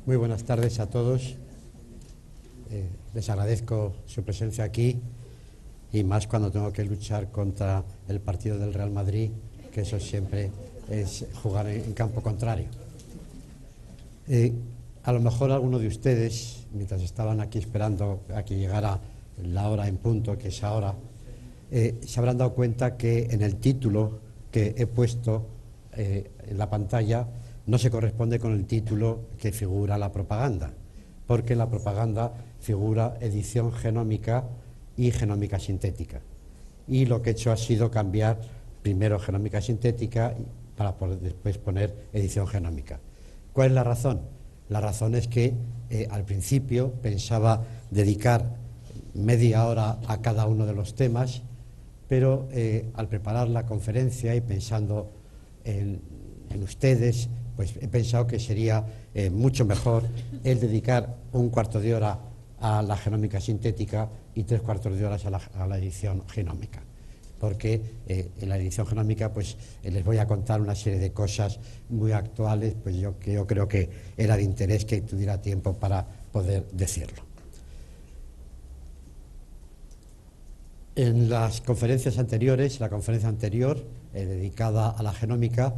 Muy buenas tardes a todos. Les agradezco su presencia aquí y más cuando tengo que luchar contra el partido del Real Madrid, que eso siempre es jugar en campo contrario. A lo mejor alguno de ustedes, mientras estaban aquí esperando a que llegara la hora en punto, que es ahora, se habrán dado cuenta que en el título que he puesto en la pantalla no se corresponde con el título que figura la propaganda, porque en la propaganda figura edición genómica y genómica sintética. Y lo que he hecho ha sido cambiar primero genómica sintética para después poner edición genómica. ¿Cuál es la razón? La razón es que al principio pensaba dedicar media hora a cada uno de los temas, pero al preparar la conferencia y pensando en ustedes, pues he pensado que sería mucho mejor el dedicar un cuarto de hora a la genómica sintética y 3/4 de horas a la edición genómica, porque en la edición genómica pues les voy a contar una serie de cosas muy actuales, pues yo creo que era de interés que tuviera tiempo para poder decirlo. En las conferencias anteriores, la conferencia anterior dedicada a la genómica,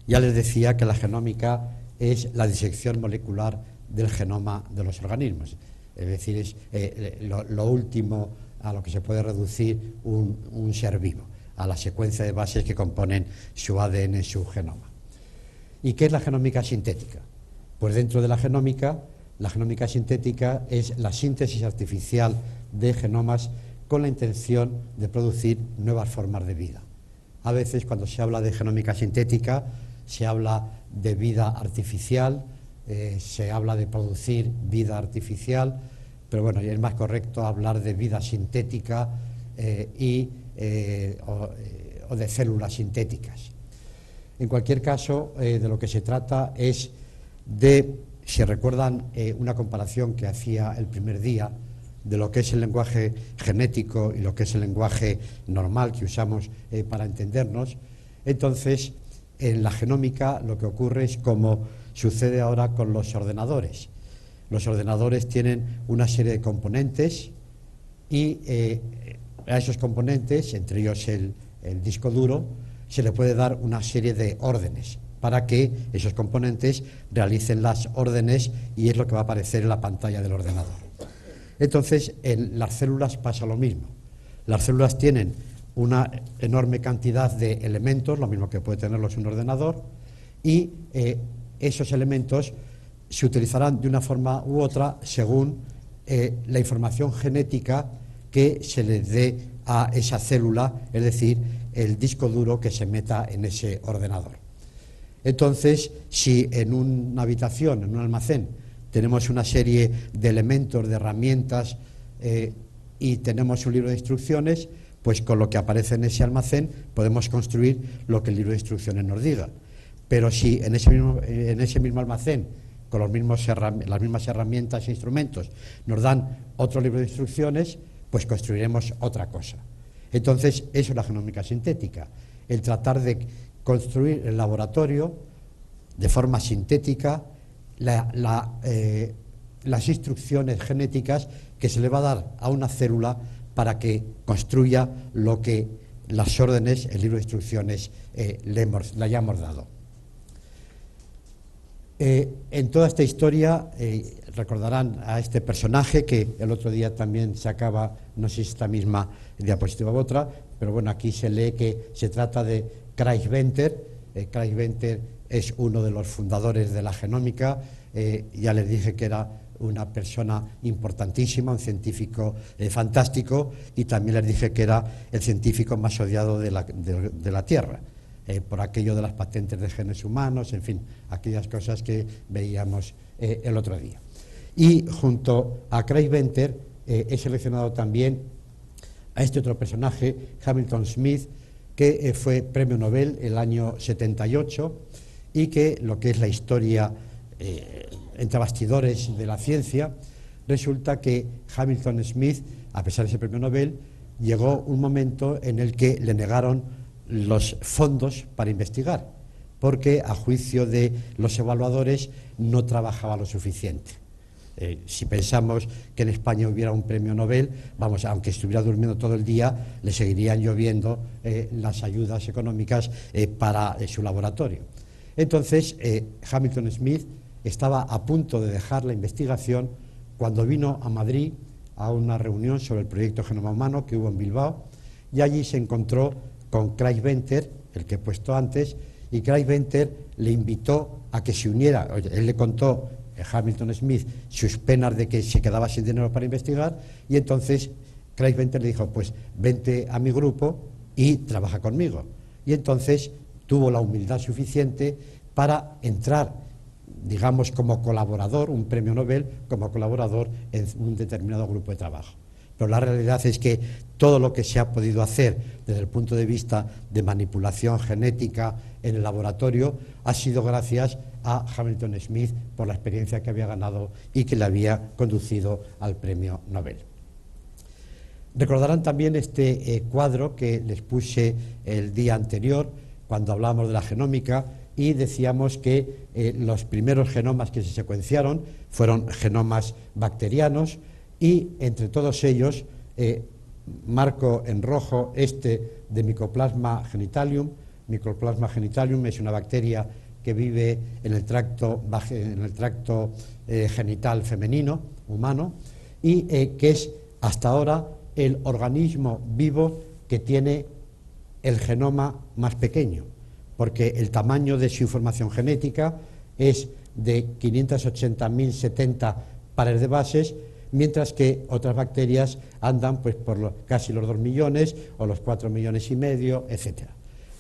ya les decía que la genómica es la disección molecular del genoma de los organismos, es decir, es lo último a lo que se puede reducir un ser vivo, a la secuencia de bases que componen su ADN, su genoma. ¿Y qué es la genómica sintética? Pues dentro de la genómica sintética es la síntesis artificial de genomas con la intención de producir nuevas formas de vida. A veces cuando se habla de genómica sintética se habla de vida artificial, se habla de producir vida artificial, pero bueno, es más correcto hablar de vida sintética o de células sintéticas. En cualquier caso, de lo que se trata es de, si recuerdan una comparación que hacía el primer día, de lo que es el lenguaje genético y lo que es el lenguaje normal que usamos para entendernos, entonces en la genómica lo que ocurre es como sucede ahora con los ordenadores. Los ordenadores tienen una serie de componentes y a esos componentes, entre ellos el disco duro, se le puede dar una serie de órdenes para que esos componentes realicen las órdenes y es lo que va a aparecer en la pantalla del ordenador. Entonces, en las células pasa lo mismo. Las células tienen una enorme cantidad de elementos, lo mismo que puede tenerlos un ordenador, y esos elementos se utilizarán de una forma u otra según la información genética que se le dé a esa célula, es decir, el disco duro que se meta en ese ordenador. Entonces, si en una habitación, en un almacén, tenemos una serie de elementos, de herramientas y tenemos un libro de instrucciones, pues con lo que aparece en ese almacén podemos construir lo que el libro de instrucciones nos diga. Pero si en ese mismo almacén, con las mismas herramientas e instrumentos, nos dan otro libro de instrucciones, pues construiremos otra cosa. Entonces, eso es la genómica sintética, el tratar de construir en el laboratorio de forma sintética las instrucciones genéticas que se le va a dar a una célula para que construya lo que las órdenes, el libro de instrucciones, le hayamos dado. En toda esta historia recordarán a este personaje que el otro día también sacaba, no sé si esta misma diapositiva u otra, pero bueno, aquí se lee que se trata de Craig Venter. Craig Venter es uno de los fundadores de la genómica, ya les dije que era una persona importantísima, un científico fantástico, y también les dije que era el científico más odiado de la Tierra, por aquello de las patentes de genes humanos, en fin, aquellas cosas que veíamos el otro día. Y junto a Craig Venter he seleccionado también a este otro personaje, Hamilton Smith, que fue premio Nobel el año 78 y que lo que es la historia entre bastidores de la ciencia, resulta que Hamilton Smith, a pesar de ese premio Nobel, llegó un momento en el que le negaron los fondos para investigar, porque a juicio de los evaluadores no trabajaba lo suficiente. Si pensamos que en España hubiera un premio Nobel, vamos, aunque estuviera durmiendo todo el día, le seguirían lloviendo las ayudas económicas para su laboratorio. Entonces, Hamilton Smith estaba a punto de dejar la investigación cuando vino a Madrid a una reunión sobre el proyecto Genoma Humano que hubo en Bilbao, y allí se encontró con Craig Venter, el que he puesto antes, y Craig Venter le invitó a que se uniera. Él le contó a Hamilton Smith sus penas de que se quedaba sin dinero para investigar, y entonces Craig Venter le dijo, pues vente a mi grupo y trabaja conmigo. Y entonces tuvo la humildad suficiente para entrar, digamos, como colaborador, un premio Nobel, como colaborador en un determinado grupo de trabajo. Pero la realidad es que todo lo que se ha podido hacer desde el punto de vista de manipulación genética en el laboratorio ha sido gracias a Hamilton Smith por la experiencia que había ganado y que le había conducido al premio Nobel. Recordarán también este cuadro que les puse el día anterior cuando hablábamos de la genómica y decíamos que los primeros genomas que se secuenciaron fueron genomas bacterianos, y entre todos ellos marco en rojo este de Mycoplasma genitalium. Mycoplasma genitalium es una bacteria que vive en el tracto genital femenino, humano, y que es hasta ahora el organismo vivo que tiene el genoma más pequeño, porque el tamaño de su información genética es de 580.070 pares de bases, mientras que otras bacterias andan pues por casi los 2 millones o los 4,5 millones, etc.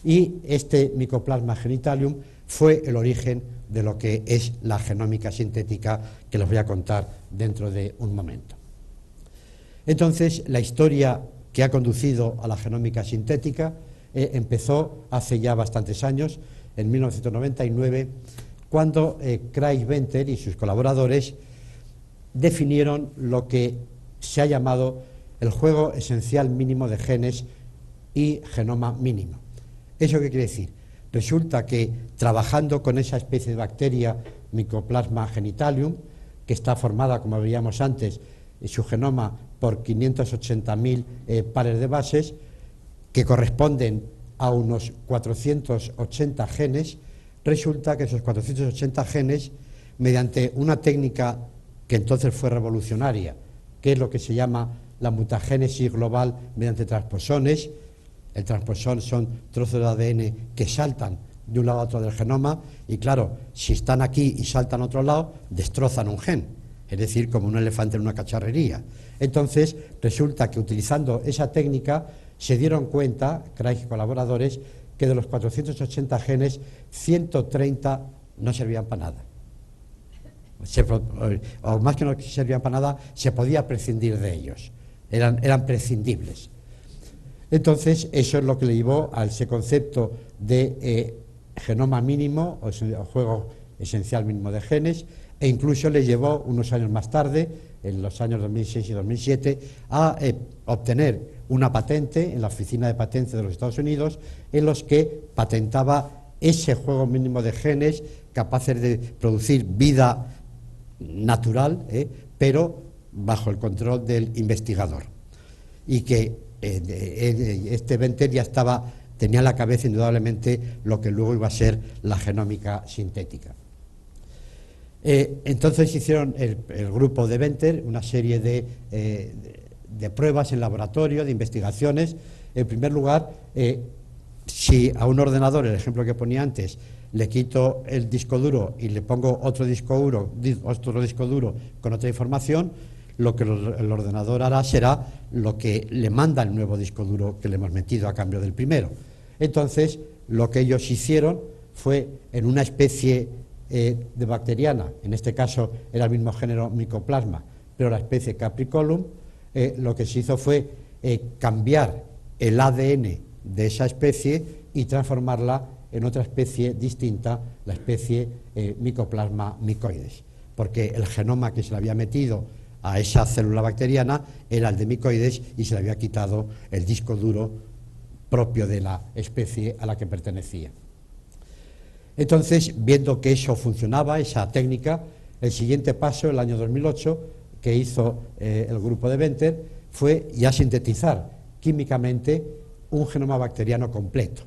Y este Mycoplasma genitalium fue el origen de lo que es la genómica sintética, que les voy a contar dentro de un momento. Entonces, la historia que ha conducido a la genómica sintética empezó hace ya bastantes años, en 1999, cuando Craig Venter y sus colaboradores definieron lo que se ha llamado el juego esencial mínimo de genes y genoma mínimo. ¿Eso qué quiere decir? Resulta que trabajando con esa especie de bacteria Mycoplasma genitalium, que está formada, como veíamos antes, su genoma por 580.000 pares de bases, que corresponden a unos 480 genes, resulta que esos 480 genes, mediante una técnica que entonces fue revolucionaria, que es lo que se llama la mutagénesis global mediante transposones. El transposón son trozos de ADN que saltan de un lado a otro del genoma, y claro, si están aquí y saltan a otro lado, destrozan un gen, es decir, como un elefante en una cacharrería. Entonces, resulta que utilizando esa técnica se dieron cuenta, Craig y colaboradores, que de los 480 genes, 130 no servían para nada. O más que no servían para nada, se podía prescindir de ellos, eran prescindibles. Entonces, eso es lo que le llevó a ese concepto de genoma mínimo, o juego esencial mínimo de genes, e incluso le llevó unos años más tarde, en los años 2006 y 2007, a obtener una patente en la Oficina de Patentes de los Estados Unidos, en los que patentaba ese juego mínimo de genes capaces de producir vida natural, pero bajo el control del investigador. Y que este Venter ya tenía en la cabeza indudablemente lo que luego iba a ser la genómica sintética. Entonces hicieron el grupo de Venter una serie de pruebas en laboratorio, de investigaciones. En primer lugar, si a un ordenador, el ejemplo que ponía antes, le quito el disco duro y le pongo otro disco duro con otra información, lo que el ordenador hará será lo que le manda el nuevo disco duro que le hemos metido a cambio del primero. Entonces, lo que ellos hicieron fue, en una especie de bacteriana, en este caso era el mismo género Mycoplasma, pero la especie Capricolum, lo que se hizo fue cambiar el ADN de esa especie y transformarla en otra especie distinta, la especie Mycoplasma mycoides, porque el genoma que se le había metido a esa célula bacteriana era el de micoides y se le había quitado el disco duro propio de la especie a la que pertenecía. Entonces, viendo que eso funcionaba, esa técnica, el siguiente paso, el año 2008, que hizo el grupo de Venter, fue ya sintetizar químicamente un genoma bacteriano completo.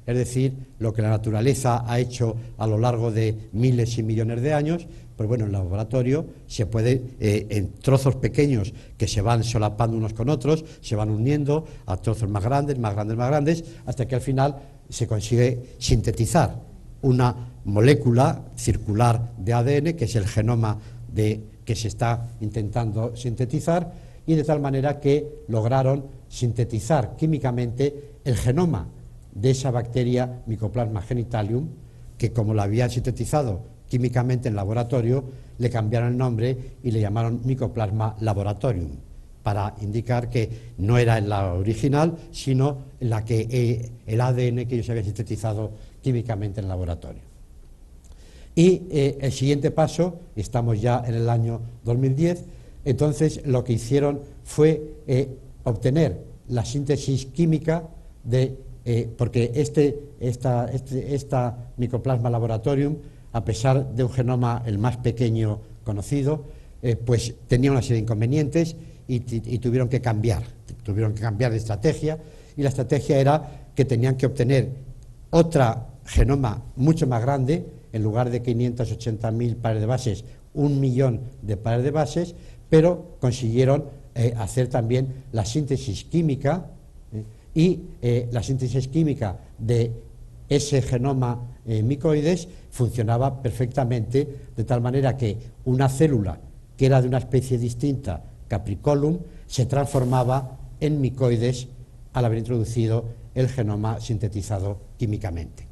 Es decir, lo que la naturaleza ha hecho a lo largo de miles y millones de años, pues bueno, en el laboratorio se puede, en trozos pequeños que se van solapando unos con otros, se van uniendo a trozos más grandes, más grandes, más grandes, hasta que al final se consigue sintetizar una molécula circular de ADN, que es el genoma que se está intentando sintetizar, y de tal manera que lograron sintetizar químicamente el genoma de esa bacteria Mycoplasma genitalium, que como la habían sintetizado químicamente en laboratorio, le cambiaron el nombre y le llamaron Mycoplasma laboratorium, para indicar que no era la original, sino el ADN que ellos habían sintetizado químicamente en el laboratorio. Y el siguiente paso, estamos ya en el año 2010, entonces lo que hicieron fue obtener la síntesis química porque esta Mycoplasma laboratorium, a pesar de un genoma el más pequeño conocido, pues tenía una serie de inconvenientes y tuvieron que cambiar de estrategia, y la estrategia era que tenían que obtener otra genoma mucho más grande, en lugar de 580.000 pares de bases, 1 millón de pares de bases, pero consiguieron hacer también la síntesis química, y la síntesis química de ese genoma micoides funcionaba perfectamente, de tal manera que una célula que era de una especie distinta, Capricolum, se transformaba en micoides al haber introducido el genoma sintetizado químicamente.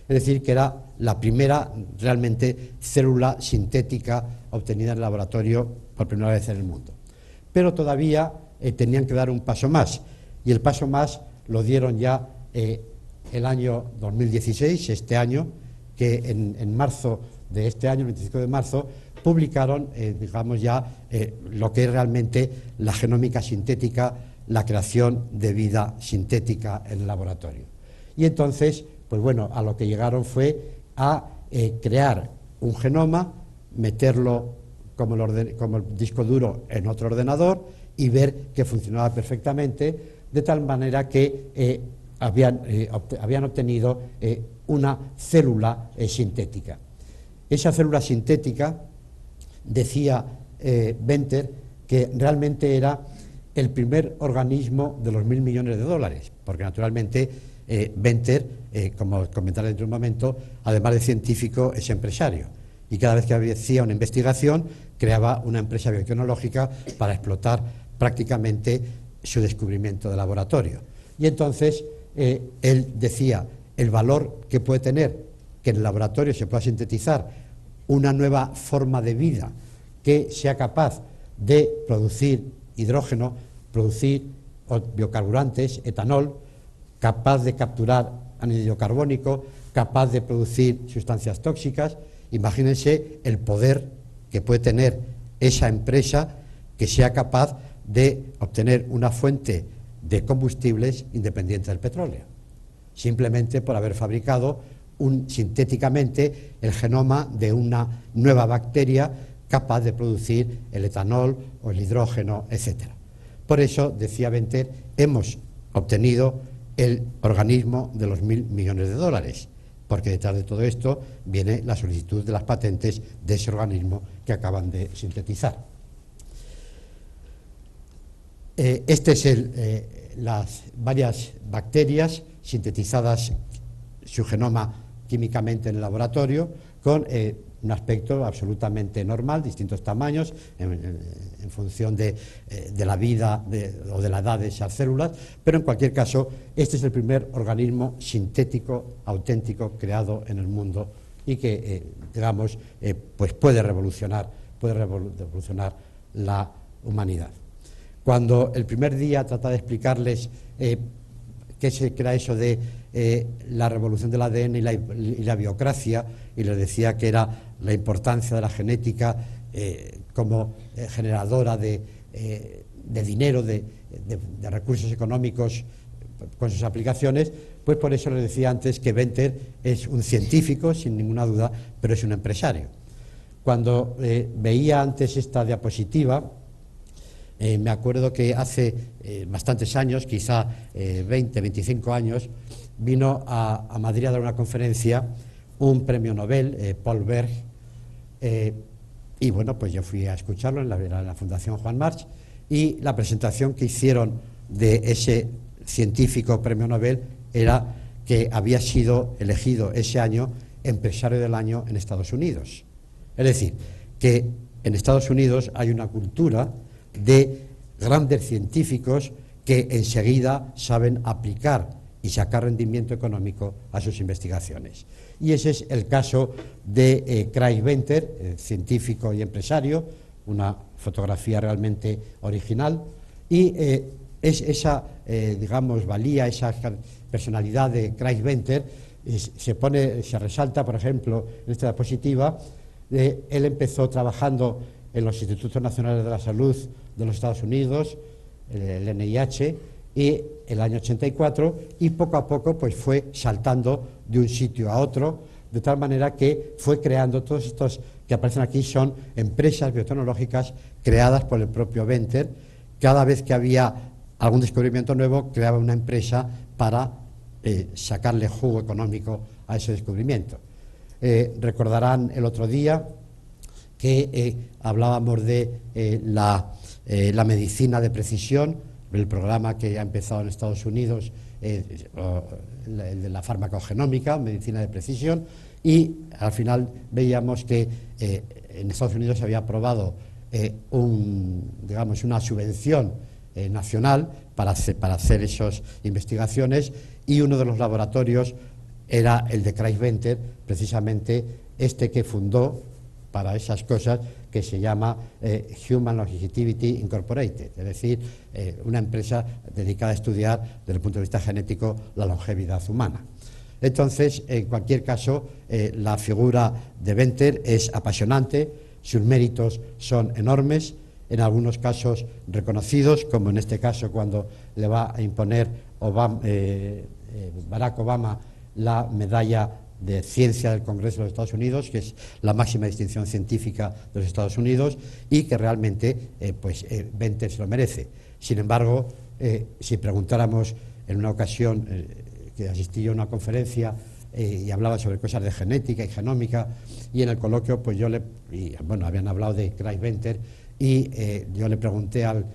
Es decir, que era la primera realmente célula sintética obtenida en el laboratorio por primera vez en el mundo. Pero todavía tenían que dar un paso más, y el paso más lo dieron ya el año 2016, este año, que en marzo de este año, el 25 de marzo, publicaron, digamos ya, lo que es realmente la genómica sintética, la creación de vida sintética en el laboratorio. Y entonces, pues bueno, a lo que llegaron fue a crear un genoma, meterlo como el disco duro en otro ordenador y ver que funcionaba perfectamente, de tal manera que habían obtenido una célula sintética. Esa célula sintética, decía Venter, que realmente era el primer organismo de los $1.000 millones, porque naturalmente Venter, como comentaré dentro de un momento, además de científico, es empresario, y cada vez que hacía una investigación creaba una empresa biotecnológica para explotar prácticamente su descubrimiento de laboratorio. Y entonces él decía el valor que puede tener que en el laboratorio se pueda sintetizar una nueva forma de vida que sea capaz de producir hidrógeno, producir biocarburantes, etanol, capaz de capturar anhídrido carbónico, capaz de producir sustancias tóxicas. Imagínense el poder que puede tener esa empresa que sea capaz de obtener una fuente de combustibles independiente del petróleo, simplemente por haber fabricado sintéticamente el genoma de una nueva bacteria capaz de producir el etanol o el hidrógeno, etc. Por eso, decía Venter, hemos obtenido el organismo de los $1.000 millones, porque detrás de todo esto viene la solicitud de las patentes de ese organismo que acaban de sintetizar. Las varias bacterias sintetizadas, su genoma químicamente en el laboratorio, con un aspecto absolutamente normal, distintos tamaños, en función de la vida o de la edad de esas células, pero en cualquier caso, este es el primer organismo sintético auténtico creado en el mundo y que, digamos, pues puede revolucionar la humanidad. Cuando el primer día trataba de explicarles qué era eso de la revolución del ADN y la biocracia, y les decía que era la importancia de la genética como generadora de dinero, de recursos económicos con sus aplicaciones, pues por eso les decía antes que Venter es un científico, sin ninguna duda, pero es un empresario. Cuando veía antes esta diapositiva, me acuerdo que hace bastantes años, quizá 20, 25 años, vino a Madrid a dar una conferencia un premio Nobel, Paul Berg, y bueno, pues yo fui a escucharlo en la Fundación Juan March, y la presentación que hicieron de ese científico premio Nobel era que había sido elegido ese año empresario del año en Estados Unidos. Es decir, que en Estados Unidos hay una cultura de grandes científicos que enseguida saben aplicar y sacar rendimiento económico a sus investigaciones. Y ese es el caso de Craig Venter, científico y empresario, una fotografía realmente original, y es esa, digamos, valía, esa personalidad de Craig Venter, se resalta, por ejemplo, en esta diapositiva. Él empezó trabajando en los Institutos Nacionales de la Salud de los Estados Unidos, el NIH, y el año 84, y poco a poco pues fue saltando de un sitio a otro, de tal manera que fue creando todos estos que aparecen aquí, son empresas biotecnológicas creadas por el propio Venter. Cada vez que había algún descubrimiento nuevo, creaba una empresa para sacarle jugo económico a ese descubrimiento. Recordarán el otro día que hablábamos de la medicina de precisión, el programa que ha empezado en Estados Unidos, el de la farmacogenómica, medicina de precisión, y al final veíamos que en Estados Unidos se había aprobado una subvención nacional para hacer esas investigaciones, y uno de los laboratorios era el de Craig Venter, precisamente este que fundó para esas cosas, que se llama Human Longevity Incorporated, es decir, una empresa dedicada a estudiar desde el punto de vista genético la longevidad humana. Entonces, en cualquier caso, la figura de Venter es apasionante, sus méritos son enormes, en algunos casos reconocidos, como en este caso cuando le va a imponer Barack Obama la medalla de Ciencia del Congreso de los Estados Unidos, que es la máxima distinción científica de los Estados Unidos, y que realmente Venter se lo merece. Sin embargo, si preguntáramos en una ocasión que asistí yo a una conferencia y hablaba sobre cosas de genética y genómica, y en el coloquio pues habían hablado de Craig Venter, y yo le pregunté al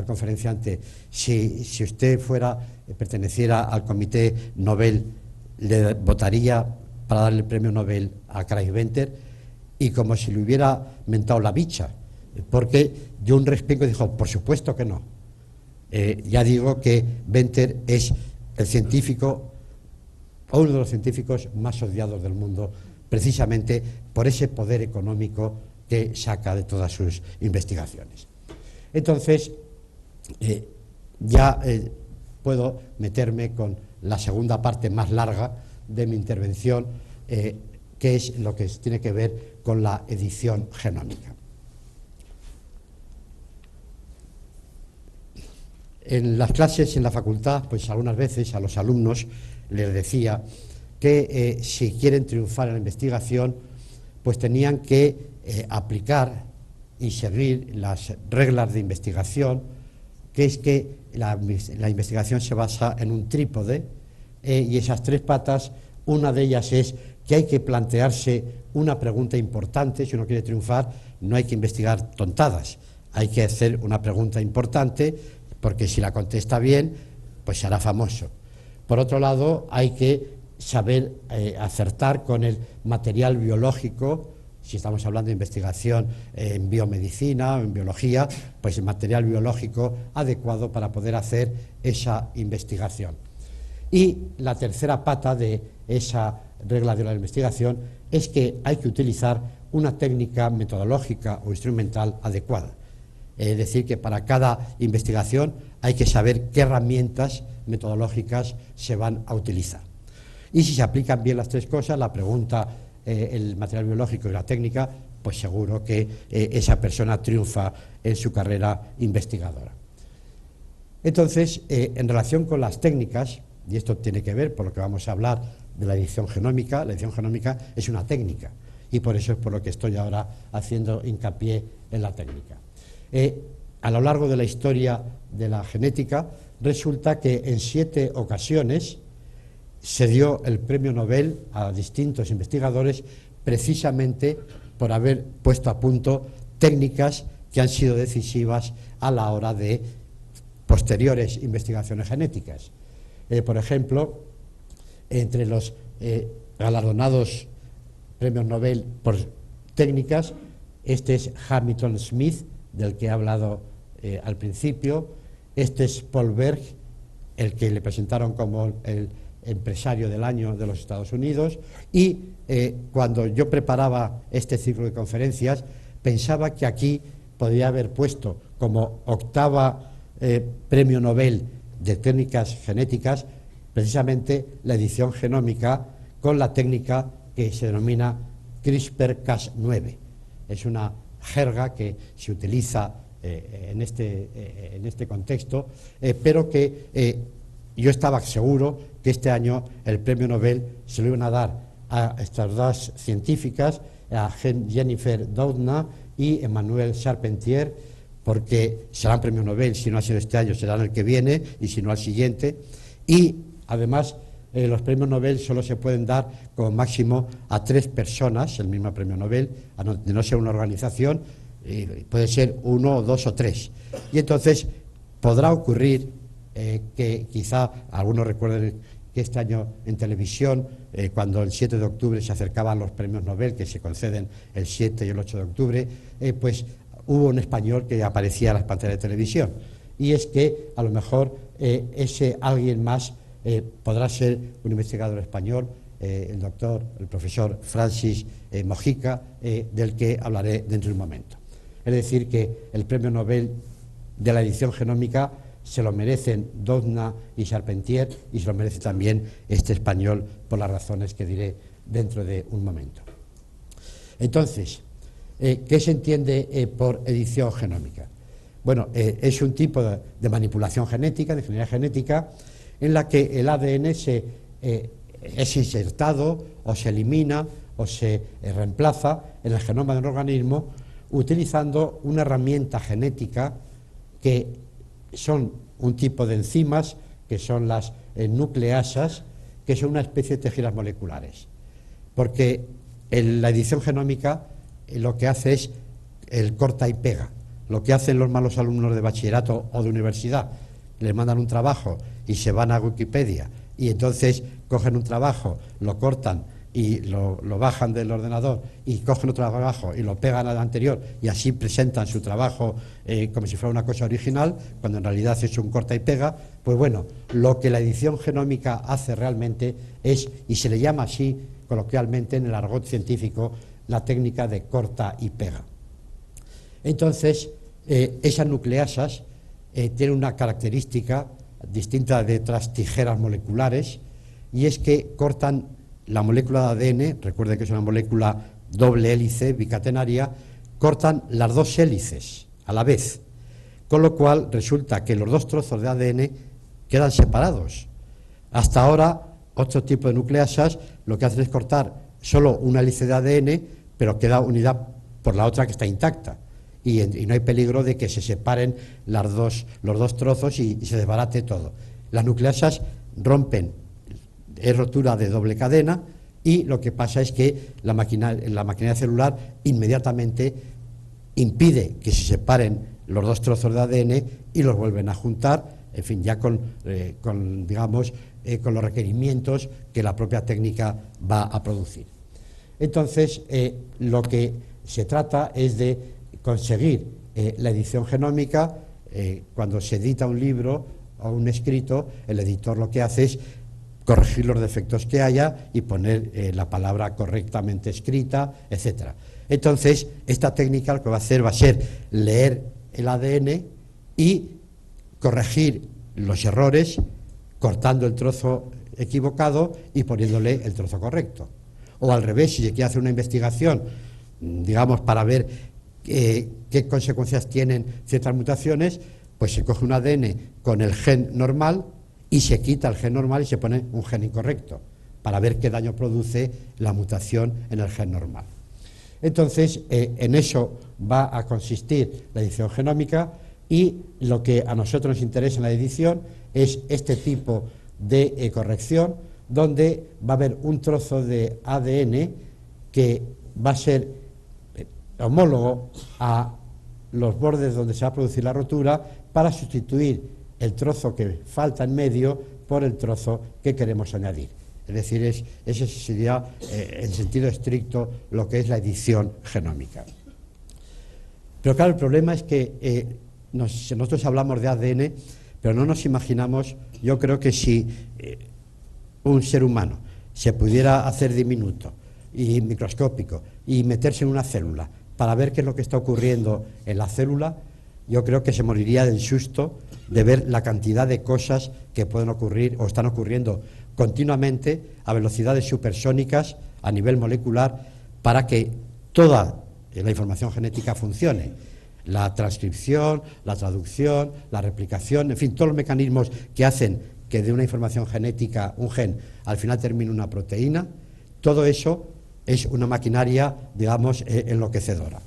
conferenciante si usted perteneciera al Comité Nobel, le votaría para darle el premio Nobel a Craig Venter, y como si le hubiera mentado la bicha, porque dio un respingo y dijo, por supuesto que no. Ya digo que Venter es el científico, o uno de los científicos más odiados del mundo, precisamente por ese poder económico que saca de todas sus investigaciones. Entonces, puedo meterme con la segunda parte más larga de mi intervención, que es lo que tiene que ver con la edición genómica. En las clases en la facultad, pues algunas veces a los alumnos les decía que si quieren triunfar en la investigación, pues tenían que aplicar y seguir las reglas de investigación, que es que la investigación se basa en un trípode, y esas tres patas, una de ellas es que hay que plantearse una pregunta importante. Si uno quiere triunfar, no hay que investigar tontadas, hay que hacer una pregunta importante, porque si la contesta bien, pues será famoso. Por otro lado, hay que saber acertar con el material biológico. Si estamos hablando de investigación en biomedicina o en biología, pues el material biológico adecuado para poder hacer esa investigación. Y la tercera pata de esa regla de la investigación es que hay que utilizar una técnica metodológica o instrumental adecuada. Es decir, que para cada investigación hay que saber qué herramientas metodológicas se van a utilizar. Y si se aplican bien las tres cosas, la pregunta, el material biológico y la técnica, pues seguro que esa persona triunfa en su carrera investigadora. Entonces, en relación con las técnicas, y esto tiene que ver por lo que vamos a hablar de la edición genómica es una técnica, y por eso es por lo que estoy ahora haciendo hincapié en la técnica. A lo largo de la historia de la genética, resulta que en 7 ocasiones se dio el premio Nobel a distintos investigadores precisamente por haber puesto a punto técnicas que han sido decisivas a la hora de posteriores investigaciones genéticas. Por ejemplo, entre los galardonados premios Nobel por técnicas, este es Hamilton Smith, del que he hablado al principio. Este es Paul Berg, el que le presentaron como el empresario del año de los Estados Unidos. Y cuando yo preparaba este ciclo de conferencias, pensaba que aquí podría haber puesto como octava premio Nobel de técnicas genéticas precisamente la edición genómica con la técnica que se denomina CRISPR-Cas9. Es una jerga que se utiliza en este contexto, pero que yo estaba seguro que este año el premio Nobel se lo iban a dar a estas dos científicas, a Jennifer Doudna y Emmanuelle Charpentier, porque serán premios Nobel. Si no ha sido este año, serán el que viene, y si no, al siguiente. Y además los premios Nobel solo se pueden dar como máximo a 3 personas, el mismo premio Nobel, de no ser una organización, puede ser 1, 2 o 3. Y entonces podrá ocurrir que quizá algunos recuerden que este año en televisión, cuando el 7 de octubre se acercaban los premios Nobel, que se conceden el 7 y el 8 de octubre, pues hubo un español que aparecía en las pantallas de televisión. Y es que a lo mejor ese alguien más podrá ser un investigador español, el profesor Francis Mojica, del que hablaré dentro de un momento. Es decir, que el premio Nobel de la edición genómica se lo merecen Doudna y Charpentier, y se lo merece también este español por las razones que diré dentro de un momento. Entonces, ¿qué se entiende por edición genómica? Bueno, es un tipo de manipulación genética, de ingeniería genética, en la que el ADN es insertado o se elimina o se reemplaza en el genoma de un organismo utilizando una herramienta genética que son un tipo de enzimas, que son las nucleasas, que son una especie de tejidas moleculares. Porque la edición genómica lo que hace es el corta y pega. Lo que hacen los malos alumnos de bachillerato o de universidad, les mandan un trabajo y se van a Wikipedia y entonces cogen un trabajo, lo cortan y lo bajan del ordenador y cogen otro trabajo y lo pegan al anterior y así presentan su trabajo como si fuera una cosa original, cuando en realidad es un corta y pega. Pues bueno, lo que la edición genómica hace realmente es, y se le llama así coloquialmente en el argot científico, la técnica de corta y pega. Entonces, esas nucleasas tienen una característica distinta de otras tijeras moleculares, y es que cortan la molécula de ADN, recuerden que es una molécula doble hélice, bicatenaria, cortan las 2 hélices a la vez, con lo cual resulta que los 2 trozos de ADN quedan separados. Hasta ahora, otro tipo de nucleasas lo que hacen es cortar solo una hélice de ADN, pero queda unida por la otra que está intacta, y no hay peligro de que se separen los dos trozos y se desbarate todo. Las nucleasas rompen, es rotura de doble cadena, y lo que pasa es que la maquinaria celular inmediatamente impide que se separen los 2 trozos de ADN y los vuelven a juntar, en fin, ya con los requerimientos que la propia técnica va a producir. Entonces, lo que se trata es de conseguir la edición genómica. Cuando se edita un libro o un escrito, el editor lo que hace es corregir los defectos que haya y poner la palabra correctamente escrita, etcétera. Entonces, esta técnica lo que va a ser leer el ADN y corregir los errores, cortando el trozo equivocado y poniéndole el trozo correcto. O al revés, si se quiere hacer una investigación, digamos, para ver qué consecuencias tienen ciertas mutaciones, pues se coge un ADN con el gen normal y se quita el gen normal y se pone un gen incorrecto para ver qué daño produce la mutación en el gen normal. Entonces, en eso va a consistir la edición genómica, y lo que a nosotros nos interesa en la edición es este tipo de corrección, donde va a haber un trozo de ADN que va a ser homólogo a los bordes donde se va a producir la rotura, para sustituir el trozo que falta en medio por el trozo que queremos añadir. Es decir, ese sería en sentido estricto lo que es la edición genómica. Pero claro, el problema es que nosotros hablamos de ADN, pero no nos imaginamos, yo creo que si un ser humano se pudiera hacer diminuto y microscópico y meterse en una célula para ver qué es lo que está ocurriendo en la célula, yo creo que se moriría del susto de ver la cantidad de cosas que pueden ocurrir o están ocurriendo continuamente a velocidades supersónicas a nivel molecular para que toda la información genética funcione. La transcripción, la traducción, la replicación, en fin, todos los mecanismos que hacen que de una información genética, un gen, al final termine una proteína, todo eso es una maquinaria, digamos, enloquecedora.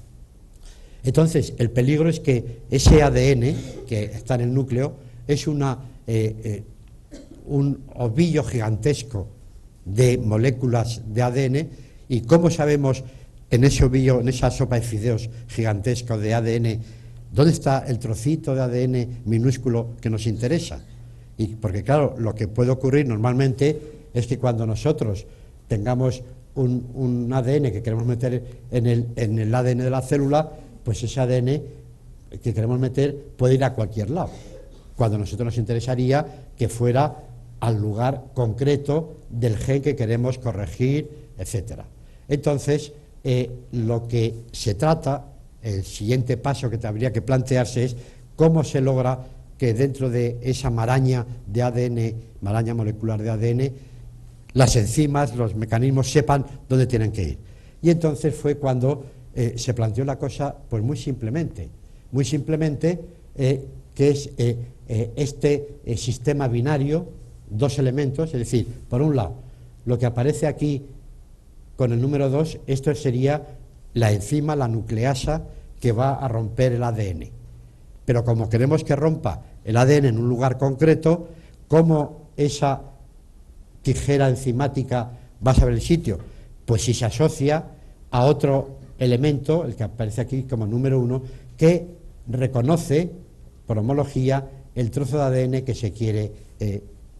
Entonces, el peligro es que ese ADN que está en el núcleo es un ovillo gigantesco de moléculas de ADN, y ¿cómo sabemos en ese ovillo, en esa sopa de fideos gigantesca de ADN, dónde está el trocito de ADN minúsculo que nos interesa? Y porque claro, lo que puede ocurrir normalmente es que cuando nosotros tengamos un ADN que queremos meter en el ADN de la célula, pues ese ADN que queremos meter puede ir a cualquier lado, cuando a nosotros nos interesaría que fuera al lugar concreto del gen que queremos corregir, etcétera. Entonces, lo que se trata, el siguiente paso que habría que plantearse es cómo se logra que dentro de esa maraña de ADN, maraña molecular de ADN, las enzimas, los mecanismos sepan dónde tienen que ir. Y entonces fue cuando se planteó la cosa, pues muy simplemente, que es este sistema binario, dos elementos, es decir, por un lado, lo que aparece aquí con el número 2, esto sería la enzima, la nucleasa, que va a romper el ADN. Pero como queremos que rompa el ADN en un lugar concreto, ¿cómo esa tijera enzimática va a saber el sitio? Pues si se asocia a otro elemento, el que aparece aquí como número 1, que reconoce, por homología, el trozo de ADN que se quiere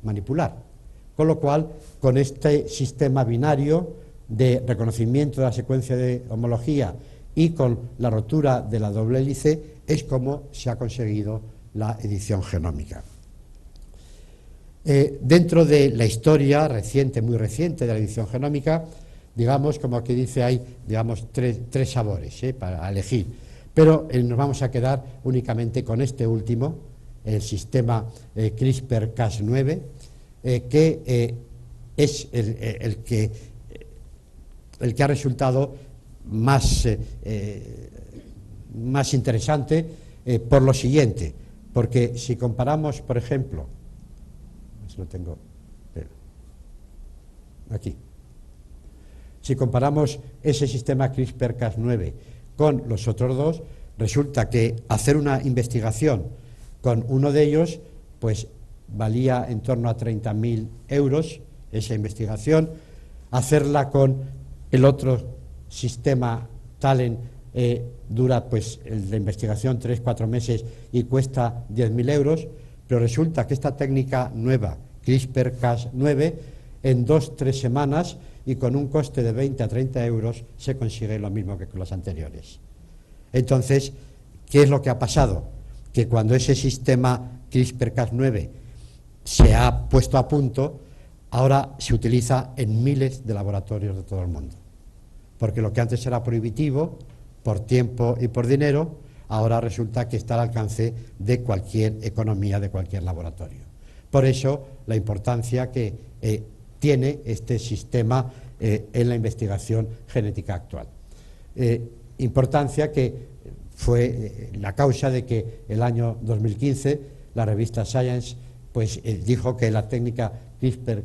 manipular. Con lo cual, con este sistema binario de reconocimiento de la secuencia de homología y con la rotura de la doble hélice, es como se ha conseguido la edición genómica. Dentro de la historia reciente, muy reciente de la edición genómica, digamos, como aquí dice, hay, digamos, tres sabores para elegir, pero nos vamos a quedar únicamente con este último, el sistema CRISPR-Cas9, que es el que ha resultado más interesante por lo siguiente, porque si comparamos, por ejemplo, lo tengo aquí, si comparamos ese sistema CRISPR-Cas9 con los otros dos, resulta que hacer una investigación con uno de ellos, pues valía en torno a 30.000 euros esa investigación. Hacerla con el otro sistema Talent dura, pues, la investigación 3-4 meses y cuesta 10.000 euros, pero resulta que esta técnica nueva, CRISPR-Cas9, en 2-3 semanas y con un coste de 20 a 30 euros se consigue lo mismo que con las anteriores. Entonces, ¿qué es lo que ha pasado? Que cuando ese sistema CRISPR-Cas9 se ha puesto a punto, ahora se utiliza en miles de laboratorios de todo el mundo. Porque lo que antes era prohibitivo, por tiempo y por dinero, ahora resulta que está al alcance de cualquier economía, de cualquier laboratorio. Por eso, la importancia que tiene este sistema en la investigación genética actual. Importancia que fue la causa de que el año 2015 la revista Science pues dijo que la técnica CRISPR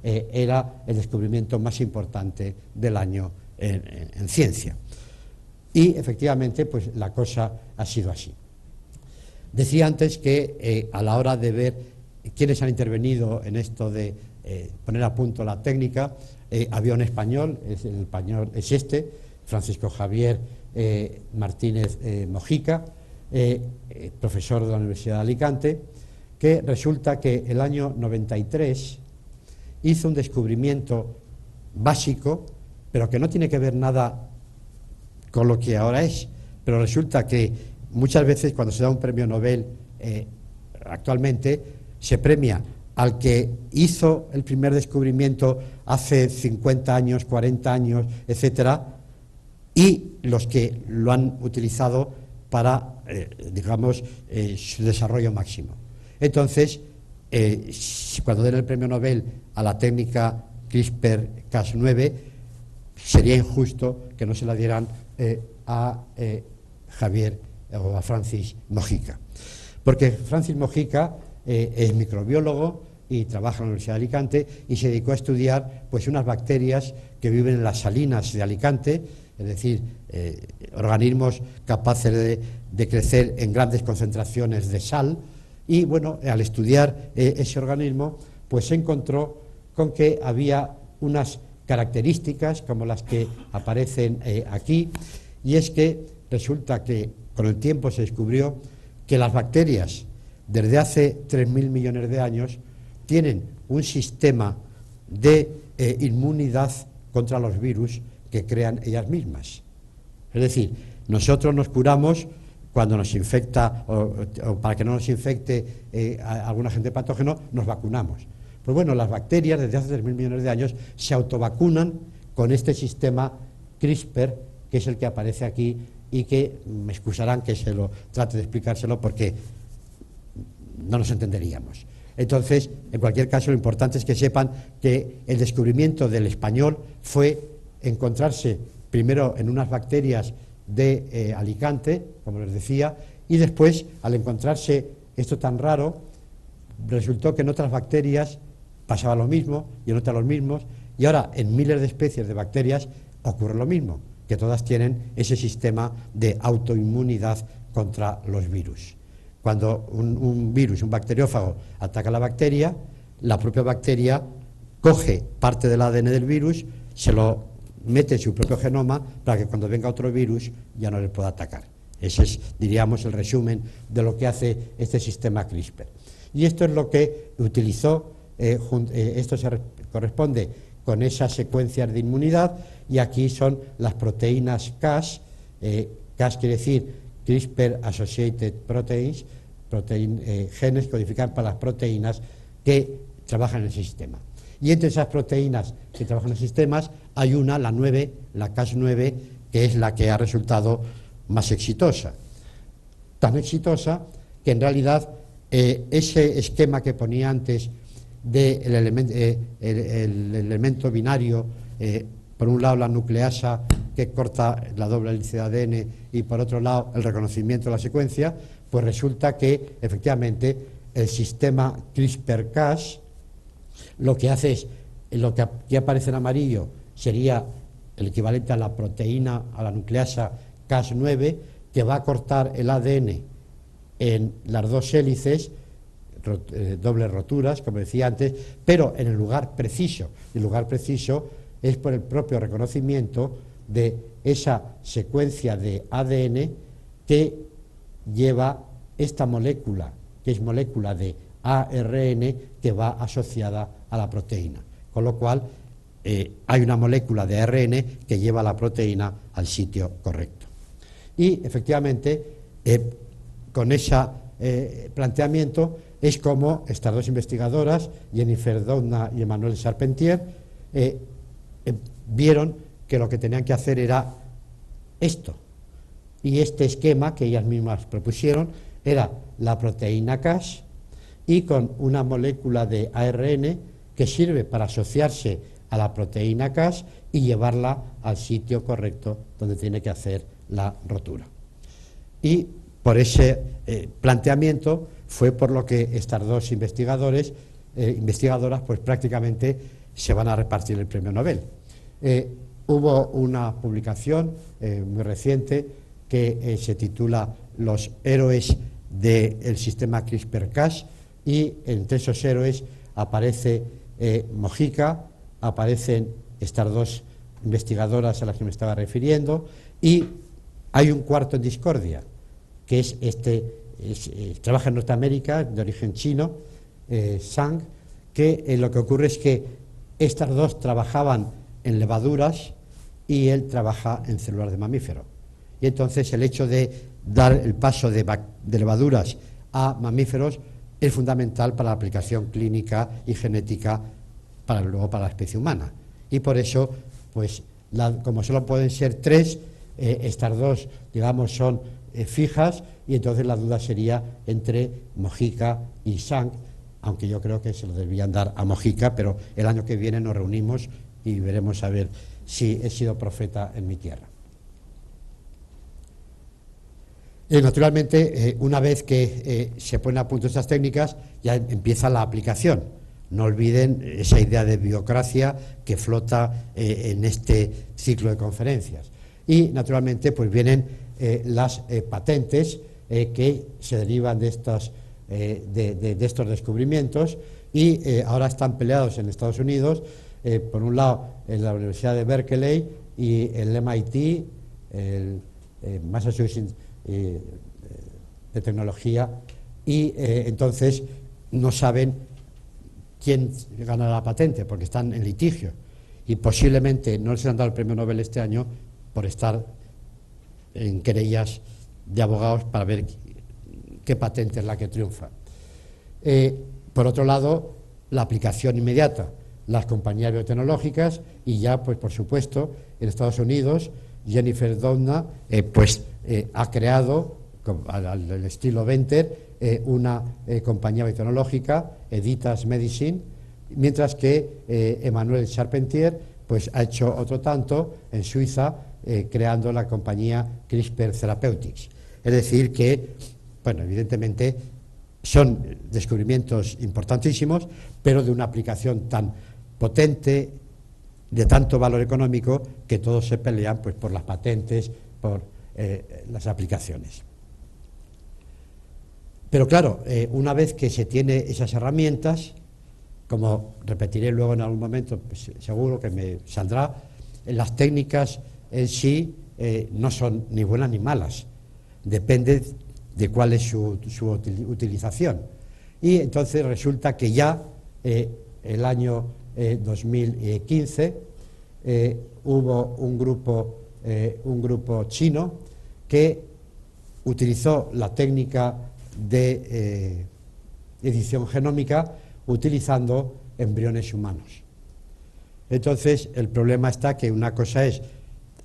era el descubrimiento más importante del año en ciencia. Y efectivamente pues la cosa ha sido así. Decía antes que a la hora de ver quiénes han intervenido en esto de poner a punto la técnica, había un español, el español es Francisco Javier Martínez Mojica, profesor de la Universidad de Alicante, que resulta que el año 93 hizo un descubrimiento básico, pero que no tiene que ver nada con lo que ahora es, pero resulta que muchas veces cuando se da un premio Nobel actualmente se premia al que hizo el primer descubrimiento hace 50 años, 40 años, etcétera, y los que lo han utilizado para, digamos, su desarrollo máximo. Entonces, cuando den el premio Nobel a la técnica CRISPR-Cas9, sería injusto que no se la dieran a Javier o a Francis Mojica. Porque Francis Mojica es microbiólogo y trabaja en la Universidad de Alicante y se dedicó a estudiar pues unas bacterias que viven en las salinas de Alicante, es decir, organismos capaces de crecer en grandes concentraciones de sal, y bueno, al estudiar ese organismo pues se encontró con que había unas características como las que aparecen aquí, y es que resulta que con el tiempo se descubrió que las bacterias desde hace 3.000 millones de años tienen un sistema de inmunidad contra los virus que crean ellas mismas. Es decir, nosotros nos curamos cuando nos infecta o para que no nos infecte algún agente patógeno, nos vacunamos. Pues bueno, las bacterias desde hace 3.000 millones de años se autovacunan con este sistema CRISPR, que es el que aparece aquí y que me excusarán que se lo trate de explicárselo porque no nos entenderíamos. Entonces, en cualquier caso, lo importante es que sepan que el descubrimiento del español fue encontrarse primero en unas bacterias de Alicante, como les decía, y después, al encontrarse esto tan raro, resultó que en otras bacterias pasaba lo mismo y en otras los mismos, y ahora en miles de especies de bacterias ocurre lo mismo, que todas tienen ese sistema de autoinmunidad contra los virus. Cuando un virus, un bacteriófago, ataca a la bacteria, la propia bacteria coge parte del ADN del virus, se lo mete en su propio genoma para que cuando venga otro virus ya no le pueda atacar. Ese es, diríamos, el resumen de lo que hace este sistema CRISPR. Y esto es lo que utilizó, esto se corresponde con esas secuencias de inmunidad, y aquí son las proteínas Cas. Cas quiere decir CRISPR Associated Proteins, genes codificados para las proteínas que trabajan en el sistema. Y entre esas proteínas que trabajan en los sistemas hay una, la 9, la Cas9, que es la que ha resultado más exitosa. Tan exitosa que en realidad ese esquema que ponía antes del elemento binario, por un lado la nucleasa que corta la doble hélice de ADN y por otro lado el reconocimiento de la secuencia, pues resulta que efectivamente el sistema CRISPR-Cas lo que hace es, lo que aquí aparece en amarillo sería el equivalente a la proteína, a la nucleasa Cas9, que va a cortar el ADN en las dos hélices, dobles roturas, como decía antes, pero en el lugar preciso. El lugar preciso es por el propio reconocimiento de esa secuencia de ADN que lleva esta molécula, que es molécula de ARN, que va asociada a la proteína. Con lo cual, hay una molécula de ARN que lleva la proteína al sitio correcto. Y, efectivamente, con ese planteamiento es como estas dos investigadoras, Jennifer Doudna y Emmanuelle Charpentier, vieron que lo que tenían que hacer era esto. Y este esquema que ellas mismas propusieron era la proteína Cas y con una molécula de ARN que sirve para asociarse a la proteína Cas y llevarla al sitio correcto donde tiene que hacer la rotura. Y por ese planteamiento fue por lo que estas dos investigadoras pues prácticamente se van a repartir el premio Nobel. Hubo una publicación muy reciente que se titula Los héroes del sistema CRISPR-Cas, y entre esos héroes aparece Mojica, aparecen estas dos investigadoras a las que me estaba refiriendo, y hay un cuarto en discordia, que es trabaja en Norteamérica, de origen chino, Zhang, que lo que ocurre es que estas dos trabajaban en levaduras y él trabaja en células de mamífero. Y entonces el hecho de dar el paso de levaduras a mamíferos es fundamental para la aplicación clínica y genética luego para la especie humana. Y por eso, pues, como solo pueden ser tres, estas dos, digamos, son fijas, y entonces la duda sería entre Mojica y Zhang, aunque yo creo que se lo debían dar a Mojica, pero el año que viene nos reunimos y veremos a ver si he sido profeta en mi tierra. Naturalmente, una vez que se ponen a punto estas técnicas, ya empieza la aplicación. No olviden esa idea de biocracia que flota en este ciclo de conferencias. Y, naturalmente, pues vienen las patentes que se derivan de estos descubrimientos, y ahora están peleados en Estados Unidos, por un lado en la Universidad de Berkeley y el MIT, el Massachusetts de tecnología, y entonces no saben quién gana la patente porque están en litigio, y posiblemente no les han dado el premio Nobel este año por estar en querellas de abogados para ver qué patente es la que triunfa. Por otro lado, la aplicación inmediata, las compañías biotecnológicas, y ya, pues por supuesto, en Estados Unidos, Jennifer Doudna ha creado, al estilo Venter, una compañía biotecnológica, Editas Medicine, mientras que Emmanuel Charpentier pues ha hecho otro tanto en Suiza, creando la compañía CRISPR Therapeutics. Es decir que, bueno, evidentemente son descubrimientos importantísimos, pero de una aplicación tan potente, de tanto valor económico, que todos se pelean pues por las patentes, por las aplicaciones. Pero claro, una vez que se tiene esas herramientas, como repetiré luego en algún momento, pues seguro que me saldrá, las técnicas en sí no son ni buenas ni malas, depende de cuál es su utilización. Y entonces resulta que ya el año 2015 hubo un grupo chino que utilizó la técnica de edición genómica utilizando embriones humanos. Entonces, el problema está que una cosa es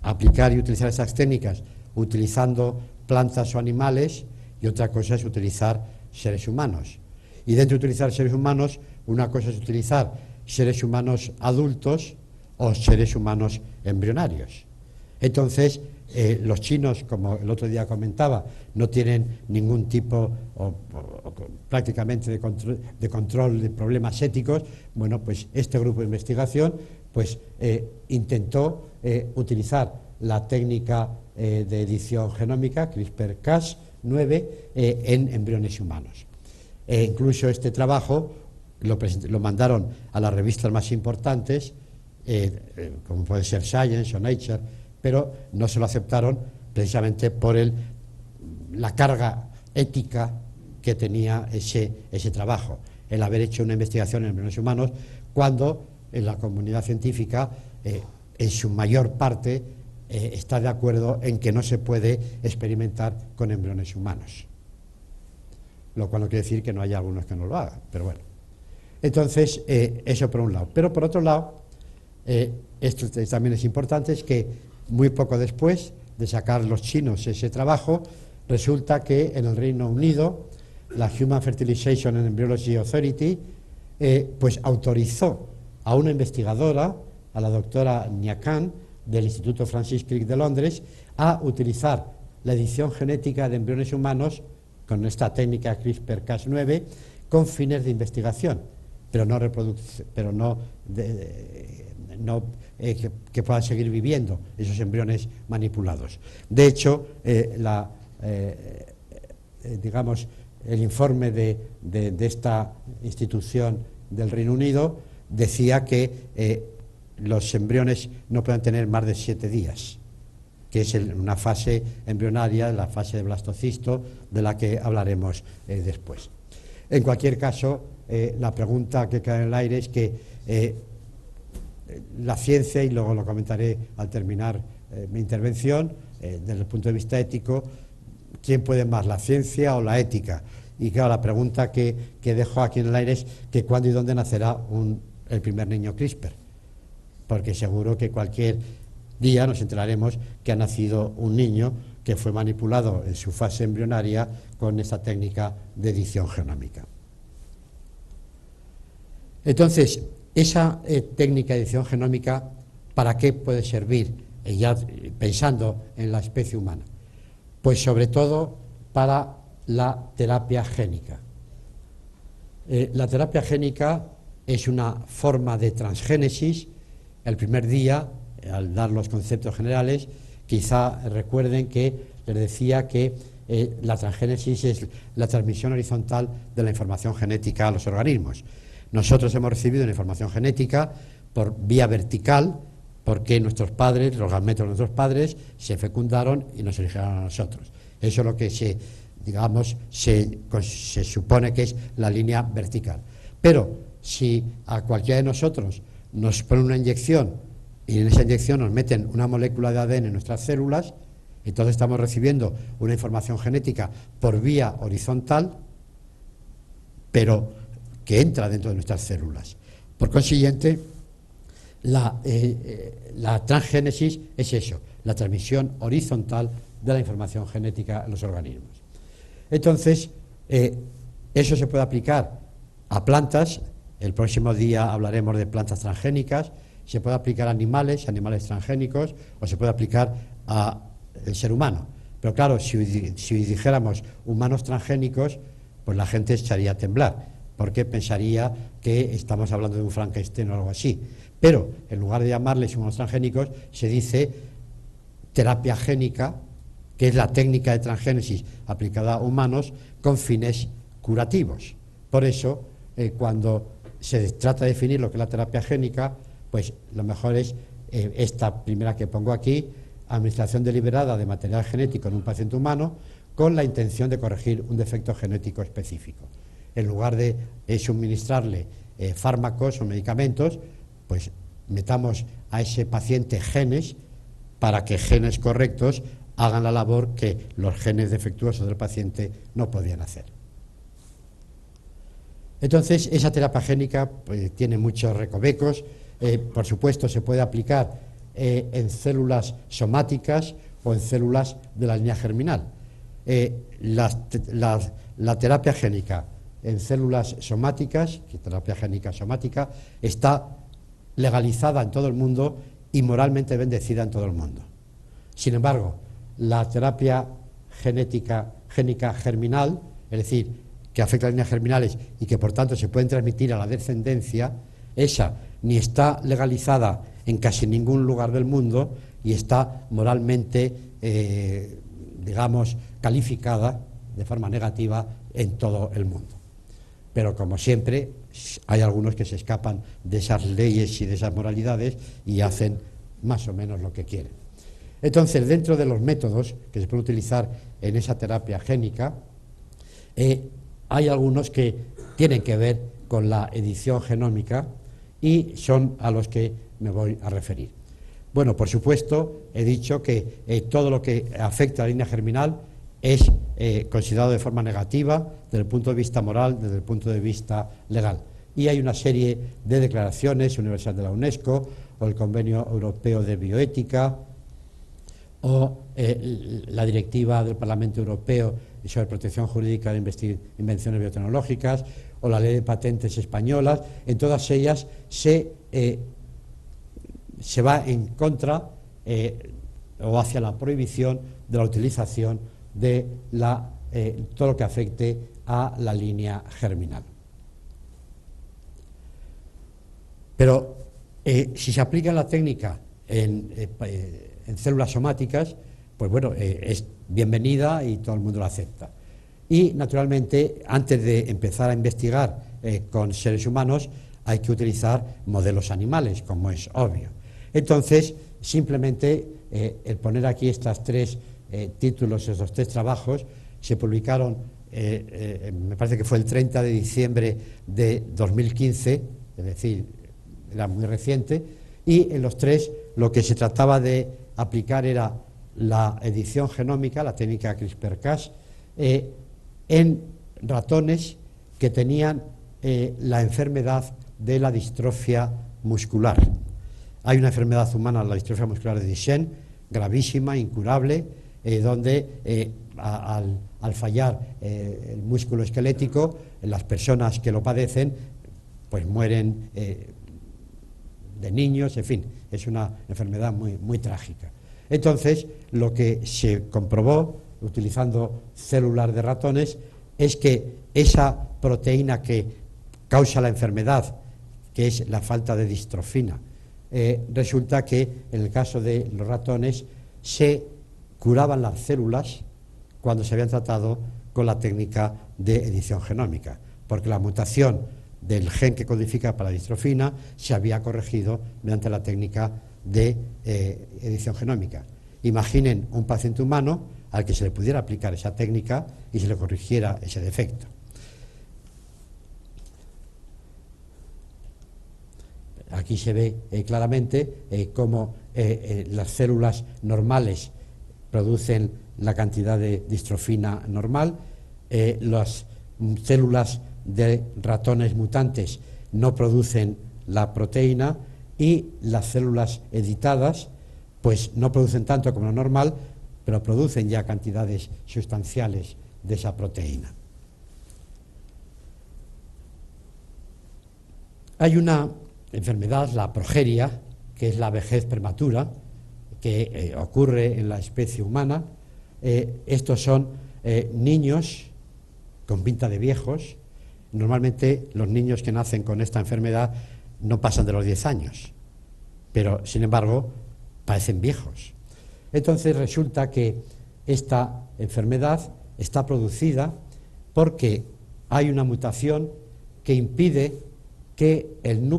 aplicar y utilizar esas técnicas utilizando plantas o animales, y otra cosa es utilizar seres humanos. Y dentro de utilizar seres humanos, una cosa es utilizar seres humanos adultos o seres humanos embrionarios. Entonces, los chinos, como el otro día comentaba, no tienen ningún tipo prácticamente de control de problemas éticos. Bueno, pues este grupo de investigación pues intentó utilizar la técnica de edición genómica CRISPR-Cas9 en embriones humanos. Incluso este trabajo lo mandaron a las revistas más importantes, como puede ser Science o Nature, pero no se lo aceptaron precisamente por la carga ética que tenía ese trabajo, el haber hecho una investigación en embriones humanos, cuando en la comunidad científica, en su mayor parte, está de acuerdo en que no se puede experimentar con embriones humanos, lo cual no quiere decir que no haya algunos que no lo hagan, pero bueno. Entonces, eso por un lado. Pero por otro lado, esto también es importante, es que muy poco después de sacar los chinos ese trabajo, resulta que en el Reino Unido la Human Fertilization and Embryology Authority pues autorizó a una investigadora, a la doctora Nia Khan, del Instituto Francis Crick de Londres a utilizar la edición genética de embriones humanos con esta técnica CRISPR-Cas9 con fines de investigación, pero no que puedan seguir viviendo esos embriones manipulados. De hecho, digamos, el informe de esta institución del Reino Unido decía que los embriones no pueden tener más de 7 días, que es una fase embrionaria, la fase de blastocisto, de la que hablaremos después. En cualquier caso, la pregunta que queda en el aire es que la ciencia, y luego lo comentaré al terminar mi intervención, desde el punto de vista ético, ¿quién puede más, la ciencia o la ética? Y claro, la pregunta que dejo aquí en el aire es que cuándo y dónde nacerá el primer niño CRISPR, porque seguro que cualquier día nos enteraremos que ha nacido un niño que fue manipulado en su fase embrionaria con esta técnica de edición genómica. Entonces, esa técnica de edición genómica, ¿para qué puede servir? Ya pensando en la especie humana. Pues sobre todo para la terapia génica. La terapia génica es una forma de transgénesis. El primer día, al dar los conceptos generales, quizá recuerden que les decía que la transgénesis es la transmisión horizontal de la información genética a los organismos. Nosotros hemos recibido una información genética por vía vertical, porque nuestros padres, los gametos de nuestros padres, se fecundaron y nos eligieron a nosotros. Eso es lo que se supone que es la línea vertical. Pero si a cualquiera de nosotros nos ponen una inyección y en esa inyección nos meten una molécula de ADN en nuestras células, entonces estamos recibiendo una información genética por vía horizontal, pero que entra dentro de nuestras células. Por consiguiente, la transgénesis es eso, la transmisión horizontal de la información genética en los organismos. Entonces, eso se puede aplicar a plantas. El próximo día hablaremos de plantas transgénicas. Se puede aplicar a animales transgénicos, o se puede aplicar al ser humano. Pero claro, si dijéramos humanos transgénicos, pues la gente echaría a temblar, porque pensaría que estamos hablando de un Frankenstein o algo así. Pero en lugar de llamarles humanos transgénicos, se dice terapia génica, que es la técnica de transgénesis aplicada a humanos con fines curativos. Por eso, cuando se trata de definir lo que es la terapia génica, pues lo mejor es esta primera que pongo aquí: administración deliberada de material genético en un paciente humano con la intención de corregir un defecto genético específico. En lugar de suministrarle fármacos o medicamentos, pues metamos a ese paciente genes para que genes correctos hagan la labor que los genes defectuosos del paciente no podían hacer. Entonces, esa terapia génica pues, tiene muchos recovecos. Por supuesto, se puede aplicar en células somáticas o en células de la línea germinal. La terapia génica en células somáticas, que terapia génica somática, está legalizada en todo el mundo y moralmente bendecida en todo el mundo. Sin embargo, la terapia génica germinal, es decir, que afecta a las líneas germinales y que por tanto se pueden transmitir a la descendencia, esa ni está legalizada en casi ningún lugar del mundo y está moralmente, digamos, calificada de forma negativa en todo el mundo. Pero como siempre, hay algunos que se escapan de esas leyes y de esas moralidades y hacen más o menos lo que quieren. Entonces, dentro de los métodos que se pueden utilizar en esa terapia génica, hay algunos que tienen que ver con la edición genómica y son a los que me voy a referir. Bueno, por supuesto, he dicho que todo lo que afecta a la línea germinal es considerado de forma negativa desde el punto de vista moral, desde el punto de vista legal. Y hay una serie de declaraciones universales de la UNESCO o el Convenio Europeo de Bioética o la Directiva del Parlamento Europeo sobre protección jurídica de invenciones biotecnológicas o la Ley de Patentes españolas. En todas ellas se va en contra o hacia la prohibición de la utilización de todo lo que afecte a la línea germinal. Pero si se aplica la técnica en células somáticas, pues bueno, es bienvenida y todo el mundo la acepta. Y naturalmente, antes de empezar a investigar con seres humanos, hay que utilizar modelos animales, como es obvio. Entonces, simplemente el poner aquí estos tres títulos, esos tres trabajos, se publicaron, me parece que fue el 30 de diciembre de 2015, es decir, era muy reciente, y en los tres lo que se trataba de aplicar era la edición genómica, la técnica CRISPR-Cas, en ratones que tenían la enfermedad de la distrofia muscular. Hay una enfermedad humana, la distrofia muscular de Duchenne, gravísima, incurable, donde al fallar el músculo esquelético, las personas que lo padecen pues mueren de niños, en fin, es una enfermedad muy, muy trágica. Entonces, lo que se comprobó utilizando células de ratones es que esa proteína que causa la enfermedad, que es la falta de distrofina, resulta que en el caso de los ratones se curaban las células cuando se habían tratado con la técnica de edición genómica, porque la mutación del gen que codifica para la distrofina se había corregido mediante la técnica de edición genómica. Imaginen un paciente humano al que se le pudiera aplicar esa técnica y se le corrigiera ese defecto. Aquí se ve claramente cómo las células normales producen la cantidad de distrofina normal, las células de ratones mutantes no producen la proteína y las células editadas pues no producen tanto como lo normal, pero producen ya cantidades sustanciales de esa proteína. Hay una enfermedad, la progeria, que es la vejez prematura, que ocurre en la especie humana. Estos son niños con pinta de viejos. Normalmente los niños que nacen con esta enfermedad no pasan de los 10 años, pero sin embargo parecen viejos. Entonces resulta que esta enfermedad está producida porque hay una mutación que impide que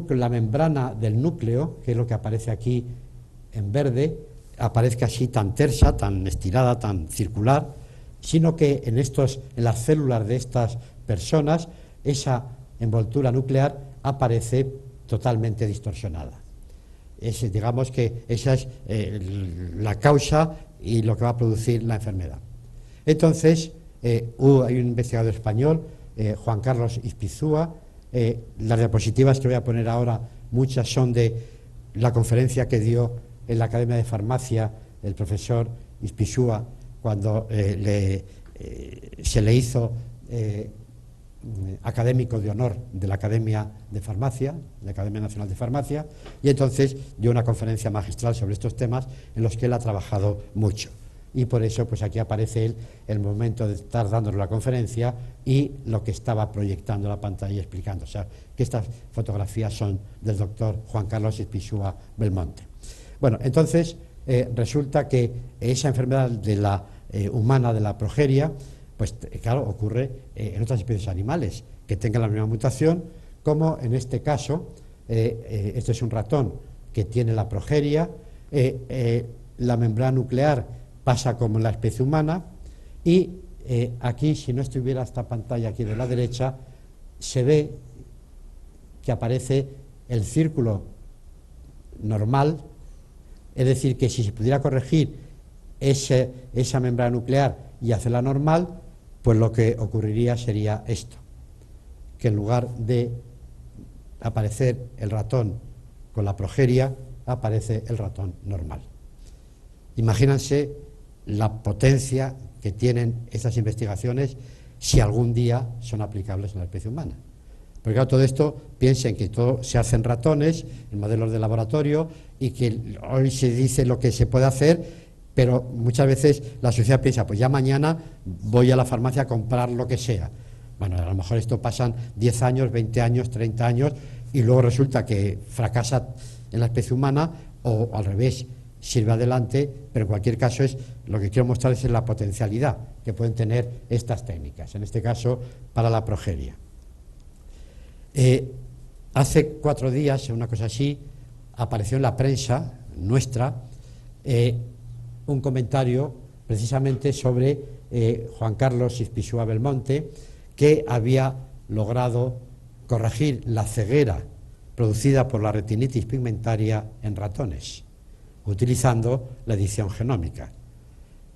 la membrana del núcleo, que es lo que aparece aquí en verde, aparezca así tan tersa, tan estirada, tan circular, sino que en las células de estas personas esa envoltura nuclear aparece totalmente distorsionada. Digamos que esa es la causa y lo que va a producir la enfermedad. Entonces, hay un investigador español, Juan Carlos Ispizúa. Las diapositivas que voy a poner ahora, muchas son de la conferencia que dio en la Academia de Farmacia el profesor Ispizúa cuando se le hizo académico de honor de la Academia de Farmacia, la Academia Nacional de Farmacia, y entonces dio una conferencia magistral sobre estos temas en los que él ha trabajado mucho. Y por eso, pues aquí aparece él, el momento de estar dándonos la conferencia y lo que estaba proyectando la pantalla y explicando. O sea, que estas fotografías son del doctor Juan Carlos Ispizúa Belmonte. Bueno, entonces resulta que esa enfermedad de la humana de la progeria, pues claro, ocurre en otras especies animales que tengan la misma mutación, como en este caso, este es un ratón que tiene la progeria, la membrana nuclear pasa como en la especie humana y aquí, si no estuviera esta pantalla aquí de la derecha, se ve que aparece el círculo normal, es decir, que si se pudiera corregir esa membrana nuclear y hacerla normal, pues lo que ocurriría sería esto, que en lugar de aparecer el ratón con la progeria, aparece el ratón normal. Imagínense la potencia que tienen estas investigaciones si algún día son aplicables en la especie humana. Porque claro, todo esto, piensen que todo se hace en ratones, en modelos de laboratorio, y que hoy se dice lo que se puede hacer, pero muchas veces la sociedad piensa, pues ya mañana voy a la farmacia a comprar lo que sea. Bueno, a lo mejor esto pasan 10 años, 20 años, 30 años, y luego resulta que fracasa en la especie humana, o al revés, sirve adelante, pero en cualquier caso lo que quiero mostrarles es la potencialidad que pueden tener estas técnicas, en este caso para la progeria. Hace 4 días, una cosa así, apareció en la prensa nuestra un comentario precisamente sobre Juan Carlos Ispixúa Belmonte, que había logrado corregir la ceguera producida por la retinitis pigmentaria en ratones, utilizando la edición genómica.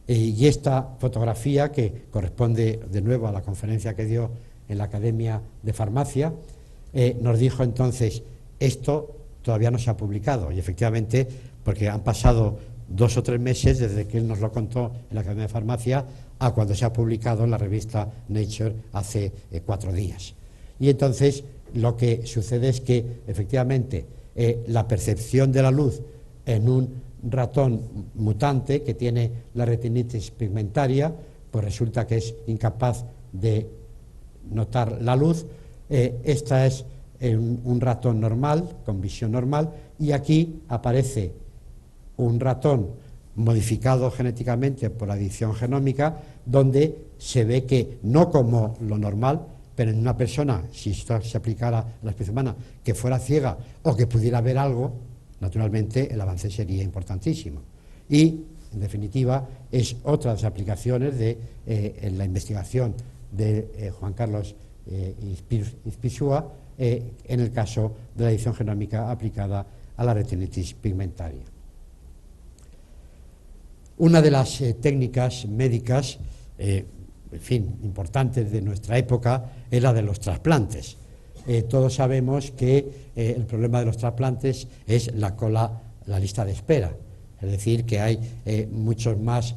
Y esta fotografía, que corresponde de nuevo a la conferencia que dio en la Academia de Farmacia, nos dijo entonces, esto todavía no se ha publicado, y efectivamente, porque han pasado 2 o 3 meses desde que él nos lo contó en la Academia de Farmacia a cuando se ha publicado en la revista Nature hace 4 días. Y entonces lo que sucede es que efectivamente la percepción de la luz en un ratón mutante que tiene la retinitis pigmentaria, pues resulta que es incapaz de notar la luz. Esta es un ratón normal, con visión normal, y aquí aparece un ratón modificado genéticamente por la edición genómica, donde se ve que no como lo normal, pero en una persona, si esto se aplicara a la especie humana, que fuera ciega o que pudiera ver algo, naturalmente el avance sería importantísimo. Y, en definitiva, es otra de las aplicaciones de en la investigación de Juan Carlos Ispixúa en el caso de la edición genómica aplicada a la retinitis pigmentaria. Una de las técnicas médicas, en fin, importantes de nuestra época es la de los trasplantes. Todos sabemos que el problema de los trasplantes es la lista de espera, es decir, que hay muchos más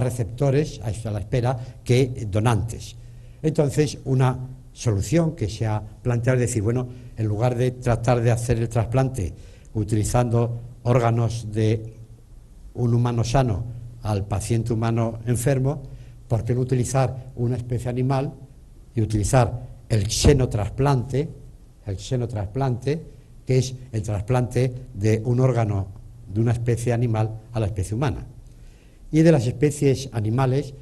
receptores a la espera que donantes. Entonces, una solución que se ha planteado es decir, bueno, en lugar de tratar de hacer el trasplante utilizando órganos de un humano sano al paciente humano enfermo, ¿por qué no utilizar una especie animal y utilizar el xenotrasplante, que es el trasplante de un órgano de una especie animal a la especie humana? Y de las especies animales,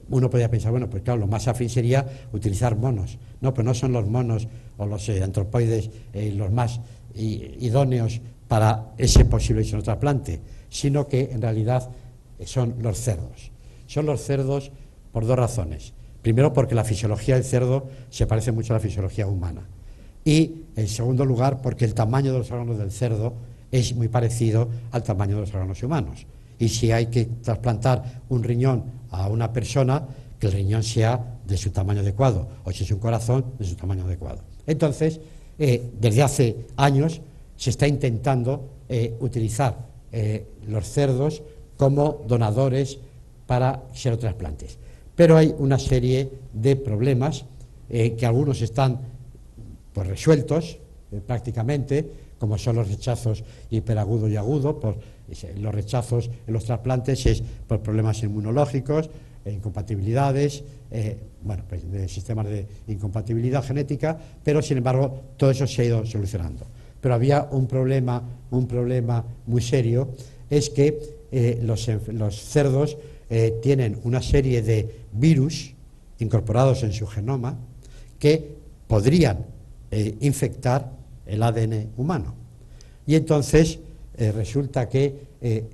uno podría pensar, bueno, pues claro, lo más afín sería utilizar monos. No, pero no son los monos o los antropoides los más idóneos para ese posible xenotrasplante, sino que en realidad son los cerdos. Son los cerdos por 2 razones. Primero, porque la fisiología del cerdo se parece mucho a la fisiología humana. Y, en segundo lugar, porque el tamaño de los órganos del cerdo es muy parecido al tamaño de los órganos humanos. Y si hay que trasplantar un riñón a una persona, que el riñón sea de su tamaño adecuado, o si es un corazón, de su tamaño adecuado. Entonces, desde hace años se está intentando utilizar los cerdos como donadores para xenotrasplantes. Pero hay una serie de problemas que algunos están pues resueltos prácticamente, como son los rechazos hiperagudo y agudo. Los rechazos en los trasplantes es por problemas inmunológicos, incompatibilidades, pues de sistemas de incompatibilidad genética, pero sin embargo todo eso se ha ido solucionando. Pero había un problema muy serio, es que los cerdos tienen una serie de virus incorporados en su genoma que podrían infectar el ADN humano. Y entonces resulta que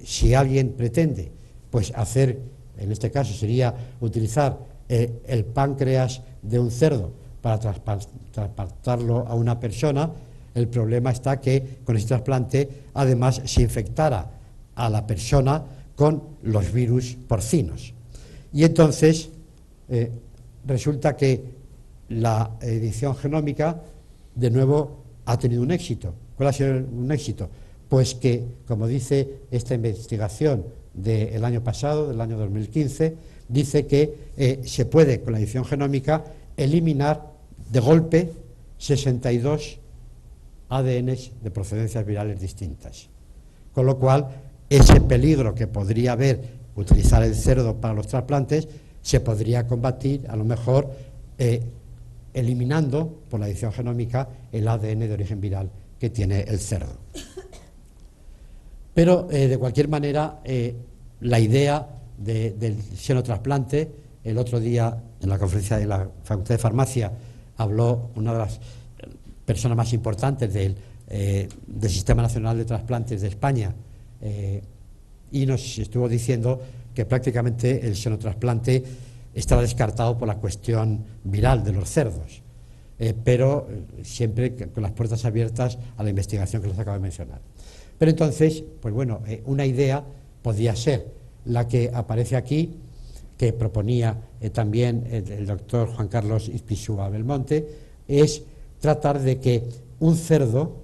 si alguien pretende pues hacer, en este caso sería utilizar el páncreas de un cerdo para trasplantarlo a una persona, el problema está que con este trasplante además se infectara a la persona con los virus porcinos. Y entonces resulta que la edición genómica de nuevo ha tenido un éxito. ¿Cuál ha sido un éxito? Pues que, como dice esta investigación del año pasado, del año 2015, dice que se puede con la edición genómica eliminar de golpe 62 ADNs de procedencias virales distintas. Con lo cual, ese peligro que podría haber utilizar el cerdo para los trasplantes se podría combatir, a lo mejor, eliminando por la edición genómica el ADN de origen viral que tiene el cerdo. Pero, de cualquier manera, la idea del xenotrasplante, el otro día en la conferencia de la Facultad de Farmacia habló una de las personas más importantes del Sistema Nacional de Trasplantes de España, y nos estuvo diciendo que prácticamente el xenotrasplante estaba descartado por la cuestión viral de los cerdos, pero siempre con las puertas abiertas a la investigación que les acabo de mencionar. Pero entonces, pues bueno, una idea podría ser la que aparece aquí, que proponía también el doctor Juan Carlos Ispizúa Belmonte, es tratar de que un cerdo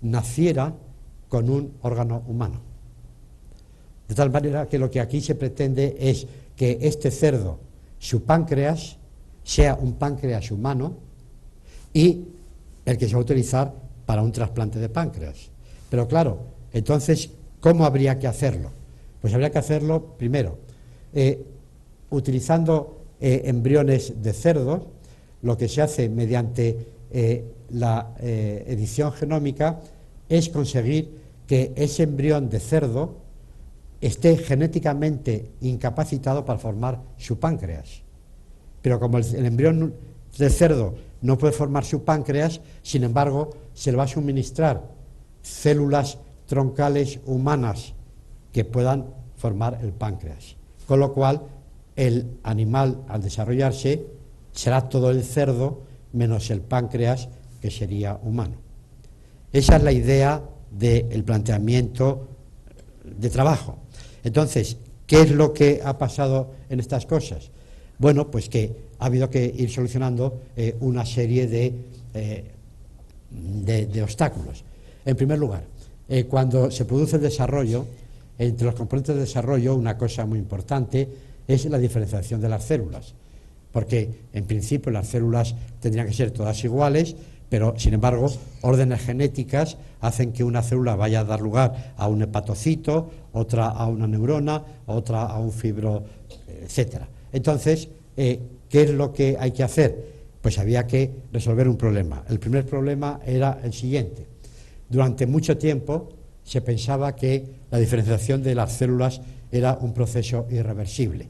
naciera con un órgano humano. De tal manera que lo que aquí se pretende es que este cerdo, su páncreas, sea un páncreas humano y el que se va a utilizar para un trasplante de páncreas. Pero claro, entonces, ¿cómo habría que hacerlo? Pues habría que hacerlo, primero, utilizando embriones de cerdos. Lo que se hace mediante la edición genómica es conseguir que ese embrión de cerdo esté genéticamente incapacitado para formar su páncreas. Pero como el embrión de cerdo no puede formar su páncreas, sin embargo, se le va a suministrar células troncales humanas que puedan formar el páncreas. Con lo cual, el animal, al desarrollarse, será todo el cerdo menos el páncreas, que sería humano. Esa es la idea del planteamiento de trabajo. Entonces, ¿qué es lo que ha pasado en estas cosas? Bueno, pues que ha habido que ir solucionando una serie de obstáculos. En primer lugar, cuando se produce el desarrollo, entre los componentes de desarrollo, una cosa muy importante es la diferenciación de las células, porque en principio las células tendrían que ser todas iguales, pero sin embargo órdenes genéticas hacen que una célula vaya a dar lugar a un hepatocito, otra a una neurona, otra a un fibro, etcétera. Entonces, ¿qué es lo que hay que hacer? Pues había que resolver un problema. El primer problema era el siguiente. Durante mucho tiempo se pensaba que la diferenciación de las células era un proceso irreversible.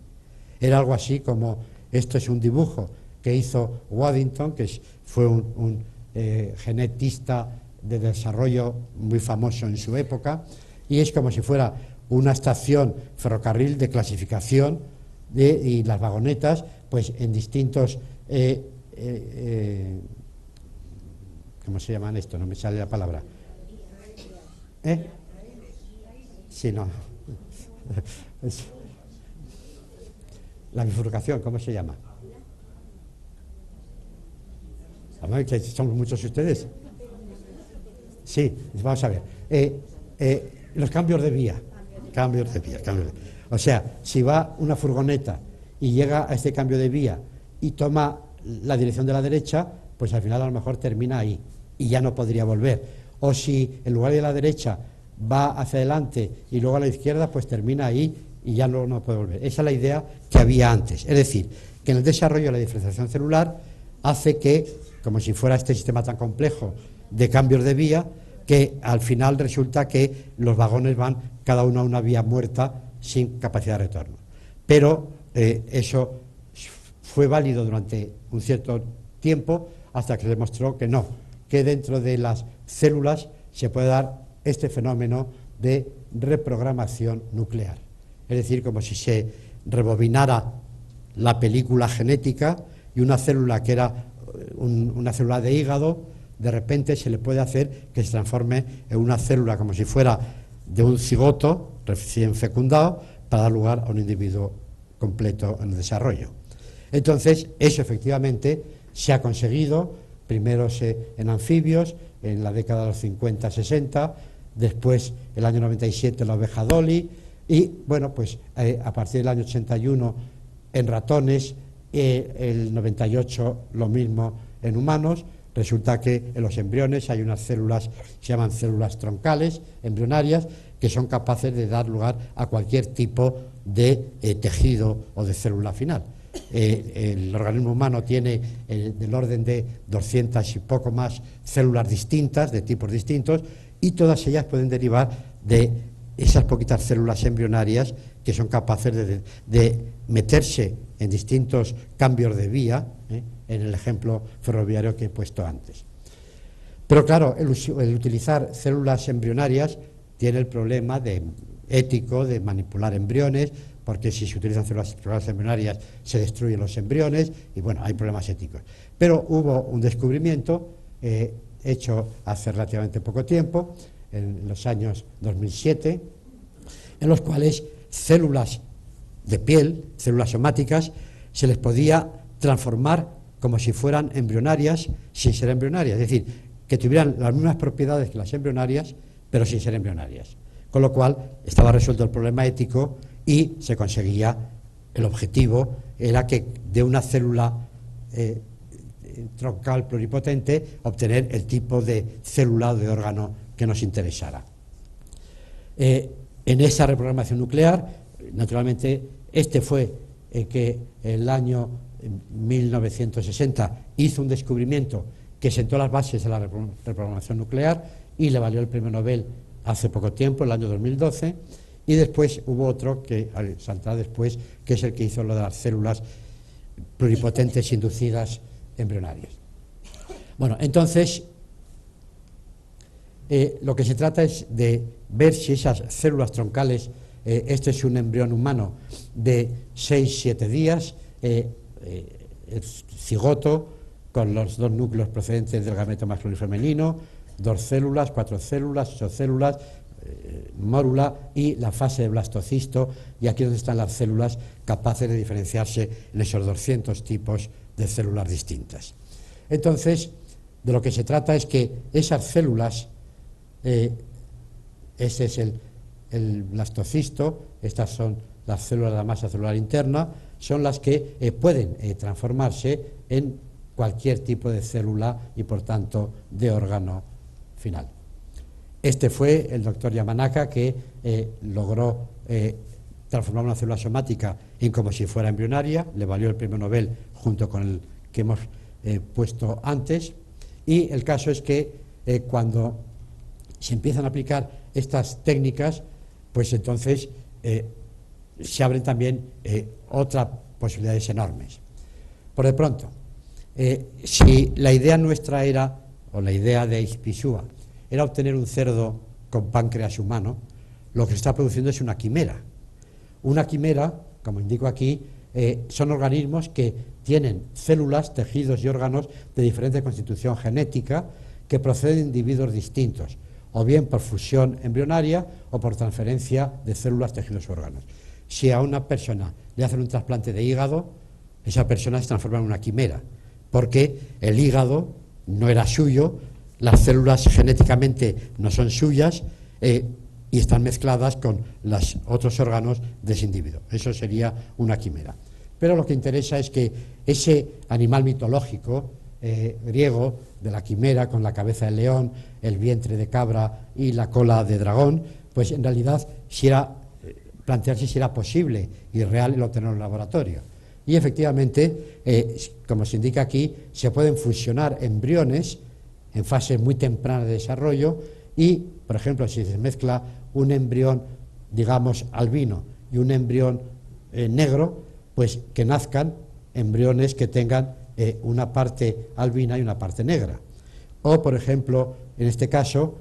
Era algo así como, esto es un dibujo que hizo Waddington, que fue un genetista de desarrollo muy famoso en su época, y es como si fuera una estación ferrocarril de clasificación y las vagonetas, pues en distintos, ¿cómo se llaman esto? No me sale la palabra. Sí, no. La bifurcación, ¿cómo se llama? ¿Que somos muchos ustedes? Sí, vamos a ver. Los cambios de vía. Cambios de vía. O sea, si va una furgoneta y llega a este cambio de vía y toma la dirección de la derecha, pues al final a lo mejor termina ahí y ya no podría volver. O si en lugar de la derecha va hacia adelante y luego a la izquierda, pues termina ahí y ya no puede volver. Esa es la idea que había antes. Es decir, que en el desarrollo de la diferenciación celular hace que, como si fuera este sistema tan complejo de cambios de vía, que al final resulta que los vagones van cada uno a una vía muerta sin capacidad de retorno. Pero eso fue válido durante un cierto tiempo hasta que se demostró que no, que dentro de las células se puede dar este fenómeno de reprogramación nuclear. Es decir, como si se rebobinara la película genética y una célula que era una célula de hígado, de repente se le puede hacer que se transforme en una célula como si fuera de un cigoto recién fecundado para dar lugar a un individuo completo en el desarrollo. Entonces, eso efectivamente se ha conseguido, primero en anfibios, en la década de los 50-60, después el año 97 la oveja Dolly, y bueno, pues a partir del año 81 en ratones el 98 lo mismo en humanos. Resulta que en los embriones hay unas células que se llaman células troncales, embrionarias, que son capaces de dar lugar a cualquier tipo de tejido o de célula final. El organismo humano tiene del orden de 200 y poco más células distintas, de tipos distintos, y todas ellas pueden derivar de esas poquitas células embrionarias que son capaces de meterse en distintos cambios de vía, en el ejemplo ferroviario que he puesto antes. Pero claro, el utilizar células embrionarias tiene el problema ético de manipular embriones, porque si se utilizan células embrionarias se destruyen los embriones y bueno, hay problemas éticos. Pero hubo un descubrimiento hecho hace relativamente poco tiempo, en los años 2007, en los cuales células de piel, células somáticas, se les podía transformar como si fueran embrionarias sin ser embrionarias, es decir, que tuvieran las mismas propiedades que las embrionarias, pero sin ser embrionarias. Con lo cual estaba resuelto el problema ético y se conseguía, el objetivo era que de una célula troncal pluripotente obtener el tipo de célula o de órgano que nos interesara. En esa reprogramación nuclear, naturalmente, este fue que el año 1960 hizo un descubrimiento que sentó las bases de la reprogramación nuclear y le valió el premio Nobel hace poco tiempo, el año 2012, y después hubo otro que saldrá después, que es el que hizo lo de las células pluripotentes inducidas embrionarias. Bueno, entonces, lo que se trata es de ver si esas células troncales, este es un embrión humano de 6-7 días, el cigoto con los dos núcleos procedentes del gameto masculino y femenino, 2 células, 4 células, 8 células, mórula y la fase de blastocisto, y aquí es donde están las células capaces de diferenciarse en esos 200 tipos de células distintas. Entonces, de lo que se trata es que esas células, ese es el blastocisto, estas son las células de la masa celular interna, son las que pueden transformarse en cualquier tipo de célula y por tanto de órgano final. Este fue el doctor Yamanaka que logró transformar una célula somática en como si fuera embrionaria, le valió el premio Nobel junto con el que hemos puesto antes, y el caso es que cuando se empiezan a aplicar estas técnicas, pues entonces se abren también otras posibilidades enormes. Por de pronto, si la idea nuestra era, o la idea de Ispizúa, era obtener un cerdo con páncreas humano, lo que se está produciendo es una quimera. Una quimera, como indico aquí, son organismos que tienen células, tejidos y órganos de diferente constitución genética que proceden de individuos distintos, o bien por fusión embrionaria o por transferencia de células, tejidos u órganos. Si a una persona le hacen un trasplante de hígado, esa persona se transforma en una quimera, porque el hígado no era suyo, las células genéticamente no son suyas y están mezcladas con los otros órganos de ese individuo. Eso sería una quimera. Pero lo que interesa es que ese animal mitológico griego de la quimera, con la cabeza de león, el vientre de cabra y la cola de dragón, pues en realidad plantearse si era posible y real el obtenerlo en el laboratorio. Y efectivamente, como se indica aquí, se pueden fusionar embriones en fases muy tempranas de desarrollo y, por ejemplo, si se mezcla un embrión, digamos, albino y un embrión negro, pues que nazcan embriones que tengan una parte albina y una parte negra. O, por ejemplo, en este caso,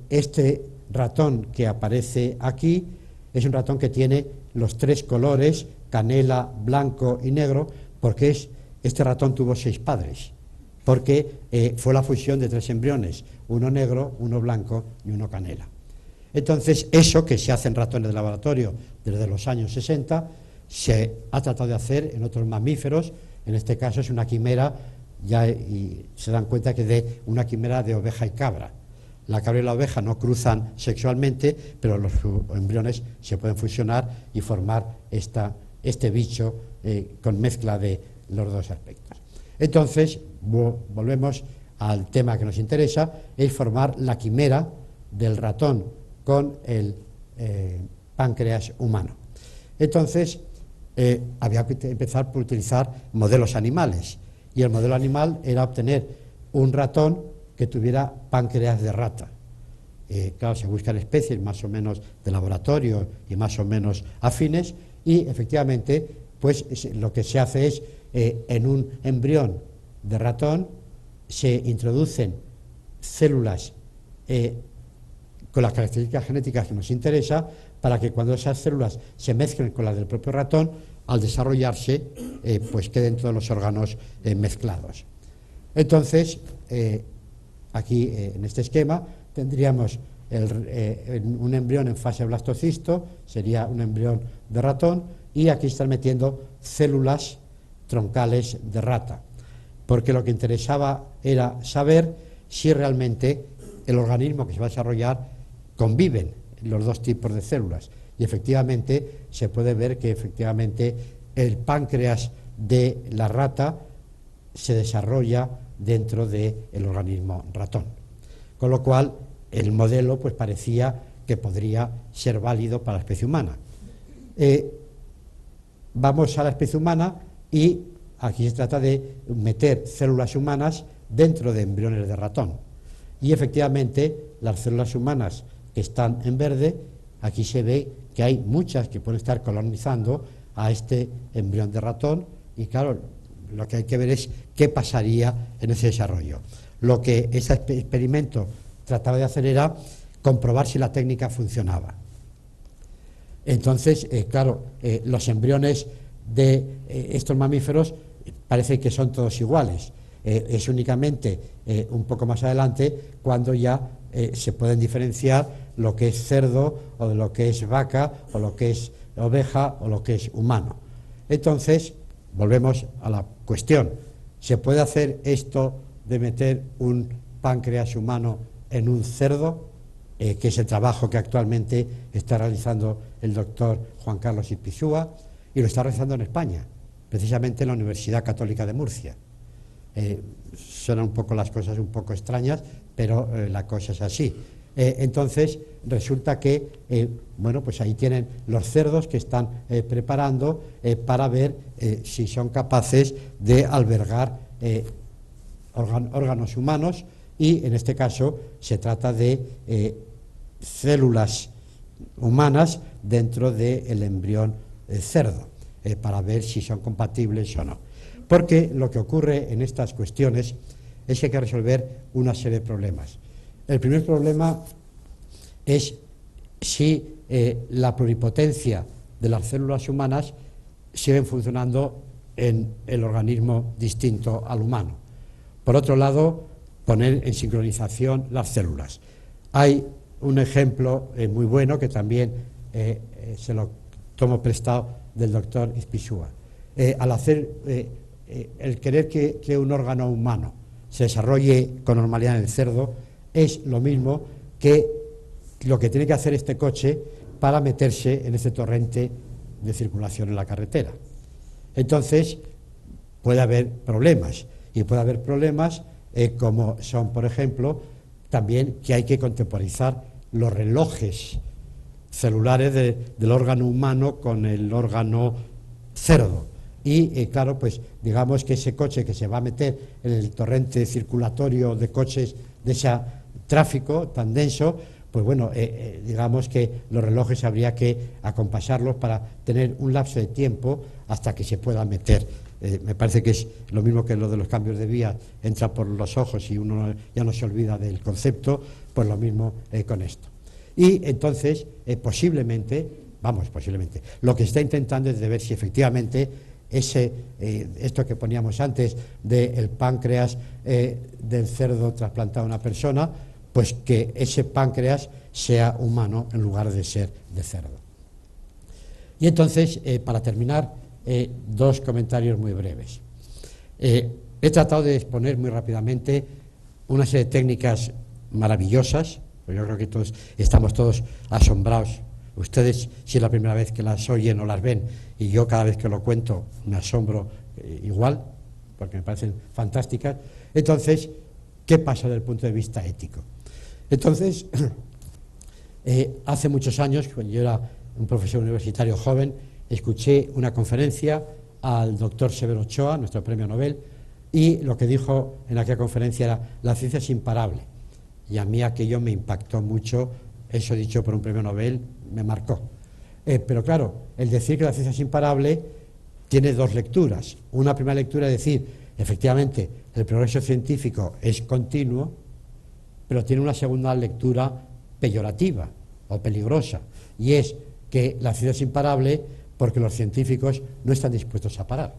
este ratón que aparece aquí es un ratón que tiene los 3 colores, canela, blanco y negro, porque este ratón tuvo 6 padres, porque fue la fusión de 3 embriones, uno negro, uno blanco y uno canela. Entonces, eso que se hace en ratones de laboratorio desde los años 60, se ha tratado de hacer en otros mamíferos. En este caso es una quimera, y se dan cuenta que de una quimera de oveja y cabra. La cabra y la oveja no cruzan sexualmente, pero los embriones se pueden fusionar y formar este bicho con mezcla de los dos aspectos. Entonces, volvemos al tema que nos interesa, es formar la quimera del ratón con el páncreas humano. Entonces, había que empezar por utilizar modelos animales, y el modelo animal era obtener un ratón que tuviera páncreas de rata. Claro, se buscan especies más o menos de laboratorio y más o menos afines, y efectivamente, pues lo que se hace es, en un embrión de ratón, se introducen células con las características genéticas que nos interesa, para que cuando esas células se mezclen con las del propio ratón, al desarrollarse, pues queden todos los órganos mezclados. Entonces, aquí en este esquema tendríamos un embrión en fase blastocisto, sería un embrión de ratón, y aquí están metiendo células troncales de rata, porque lo que interesaba era saber si realmente el organismo que se va a desarrollar conviven los dos tipos de células, y efectivamente se puede ver que efectivamente el páncreas de la rata se desarrolla dentro del organismo ratón, con lo cual el modelo pues parecía que podría ser válido para la especie humana. Vamos a la especie humana, y aquí se trata de meter células humanas dentro de embriones de ratón, y efectivamente las células humanas que están en verde, aquí se ve que hay muchas que pueden estar colonizando a este embrión de ratón, y claro, lo que hay que ver es qué pasaría en ese desarrollo. Lo que ese experimento trataba de hacer era comprobar si la técnica funcionaba. Entonces, claro, los embriones de estos mamíferos parece que son todos iguales. Es únicamente un poco más adelante cuando ya se pueden diferenciar lo que es cerdo, o de lo que es vaca, o lo que es oveja, o lo que es humano. Entonces, volvemos a la cuestión: ¿se puede hacer esto de meter un páncreas humano en un cerdo? Que es el trabajo que actualmente está realizando el doctor Juan Carlos Ispizúa, y lo está realizando en España, precisamente en la Universidad Católica de Murcia. Suenan un poco las cosas un poco extrañas, pero la cosa es así. Entonces resulta que, bueno, pues ahí tienen los cerdos que están preparando para ver si son capaces de albergar órganos humanos, y en este caso se trata de células humanas dentro del embrión cerdo, para ver si son compatibles o no. Porque lo que ocurre en estas cuestiones es que hay que resolver una serie de problemas. El primer problema es si la pluripotencia de las células humanas siguen funcionando en el organismo distinto al humano. Por otro lado, poner en sincronización las células. Hay un ejemplo muy bueno que también se lo tomo prestado del doctor Ispizúa. Al hacer el querer que un órgano humano se desarrolle con normalidad en el cerdo, es lo mismo que lo que tiene que hacer este coche para meterse en ese torrente de circulación en la carretera. Entonces, puede haber problemas, y puede haber problemas como son, por ejemplo, también que hay que contemporizar los relojes celulares del órgano humano con el órgano cerdo. Y claro, pues digamos que ese coche que se va a meter en el torrente circulatorio de coches de ese tráfico tan denso, pues bueno, digamos que los relojes habría que acompasarlos para tener un lapso de tiempo hasta que se pueda meter. Me parece que es lo mismo que lo de los cambios de vía, entra por los ojos y uno ya no se olvida del concepto, pues lo mismo con esto. Y entonces, posiblemente, lo que se está intentando es de ver si efectivamente esto que poníamos antes del páncreas del cerdo trasplantado a una persona, pues que ese páncreas sea humano en lugar de ser de cerdo. Y entonces, para terminar, dos comentarios muy breves. He tratado de exponer muy rápidamente una serie de técnicas maravillosas, pues yo creo que estamos todos asombrados Ustedes, si es la primera vez que las oyen o las ven, y yo cada vez que lo cuento me asombro igual, porque me parecen fantásticas. Entonces, ¿qué pasa desde el punto de vista ético? Entonces, hace muchos años, cuando yo era un profesor universitario joven, escuché una conferencia al doctor Severo Ochoa, nuestro premio Nobel, y lo que dijo en aquella conferencia era: la ciencia es imparable. Y a mí aquello me impactó mucho, eso dicho por un premio Nobel me marcó. Pero claro, el decir que la ciencia es imparable tiene dos lecturas. Una primera lectura es decir, efectivamente, el progreso científico es continuo, pero tiene una segunda lectura peyorativa o peligrosa, y es que la ciencia es imparable porque los científicos no están dispuestos a parar.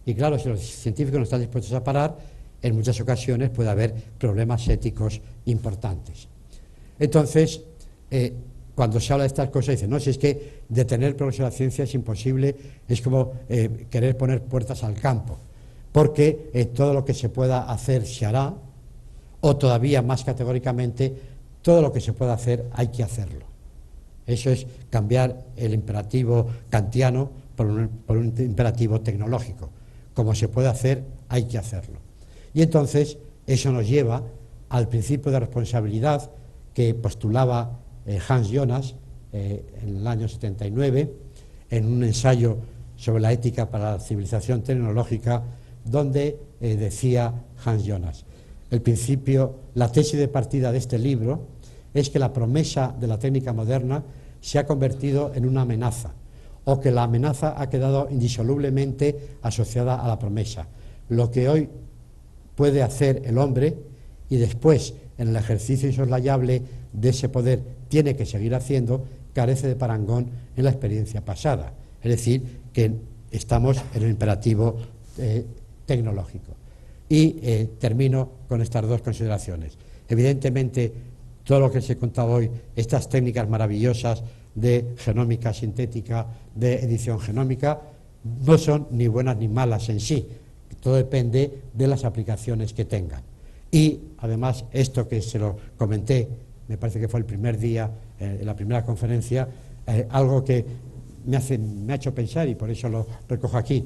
Y claro, si los científicos no están dispuestos a parar, en muchas ocasiones puede haber problemas éticos importantes. Entonces, cuando se habla de estas cosas, dicen, no, si es que detener el progreso de la ciencia es imposible, es como querer poner puertas al campo, porque todo lo que se pueda hacer se hará, o todavía más categóricamente, todo lo que se pueda hacer hay que hacerlo. Eso es cambiar el imperativo kantiano por un imperativo tecnológico. Como se puede hacer, hay que hacerlo. Y entonces eso nos lleva al principio de responsabilidad que postulaba Hans Jonas en el año 79 en un ensayo sobre la ética para la civilización tecnológica, donde decía Hans Jonas: el principio, la tesis de partida de este libro es que la promesa de la técnica moderna se ha convertido en una amenaza, o que la amenaza ha quedado indisolublemente asociada a la promesa. Lo que hoy puede hacer el hombre, y después en el ejercicio insoslayable de ese poder tiene que seguir haciendo, carece de parangón en la experiencia pasada. Es decir, que estamos en el imperativo tecnológico. Y termino con estas dos consideraciones. Evidentemente, todo lo que se he contado hoy, estas técnicas maravillosas de genómica sintética, de edición genómica, no son ni buenas ni malas en sí. Todo depende de las aplicaciones que tengan. Y además, esto que se lo comenté, me parece que fue el primer día, en la primera conferencia, algo que me ha hecho pensar, y por eso lo recojo aquí.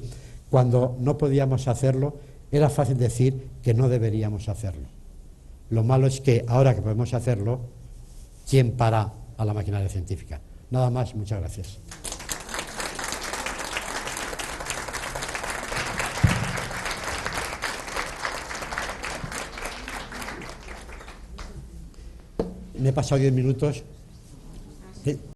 Cuando no podíamos hacerlo, era fácil decir que no deberíamos hacerlo. Lo malo es que ahora que podemos hacerlo, ¿quién para a la maquinaria científica? Nada más, muchas gracias. Me he pasado 10 minutos.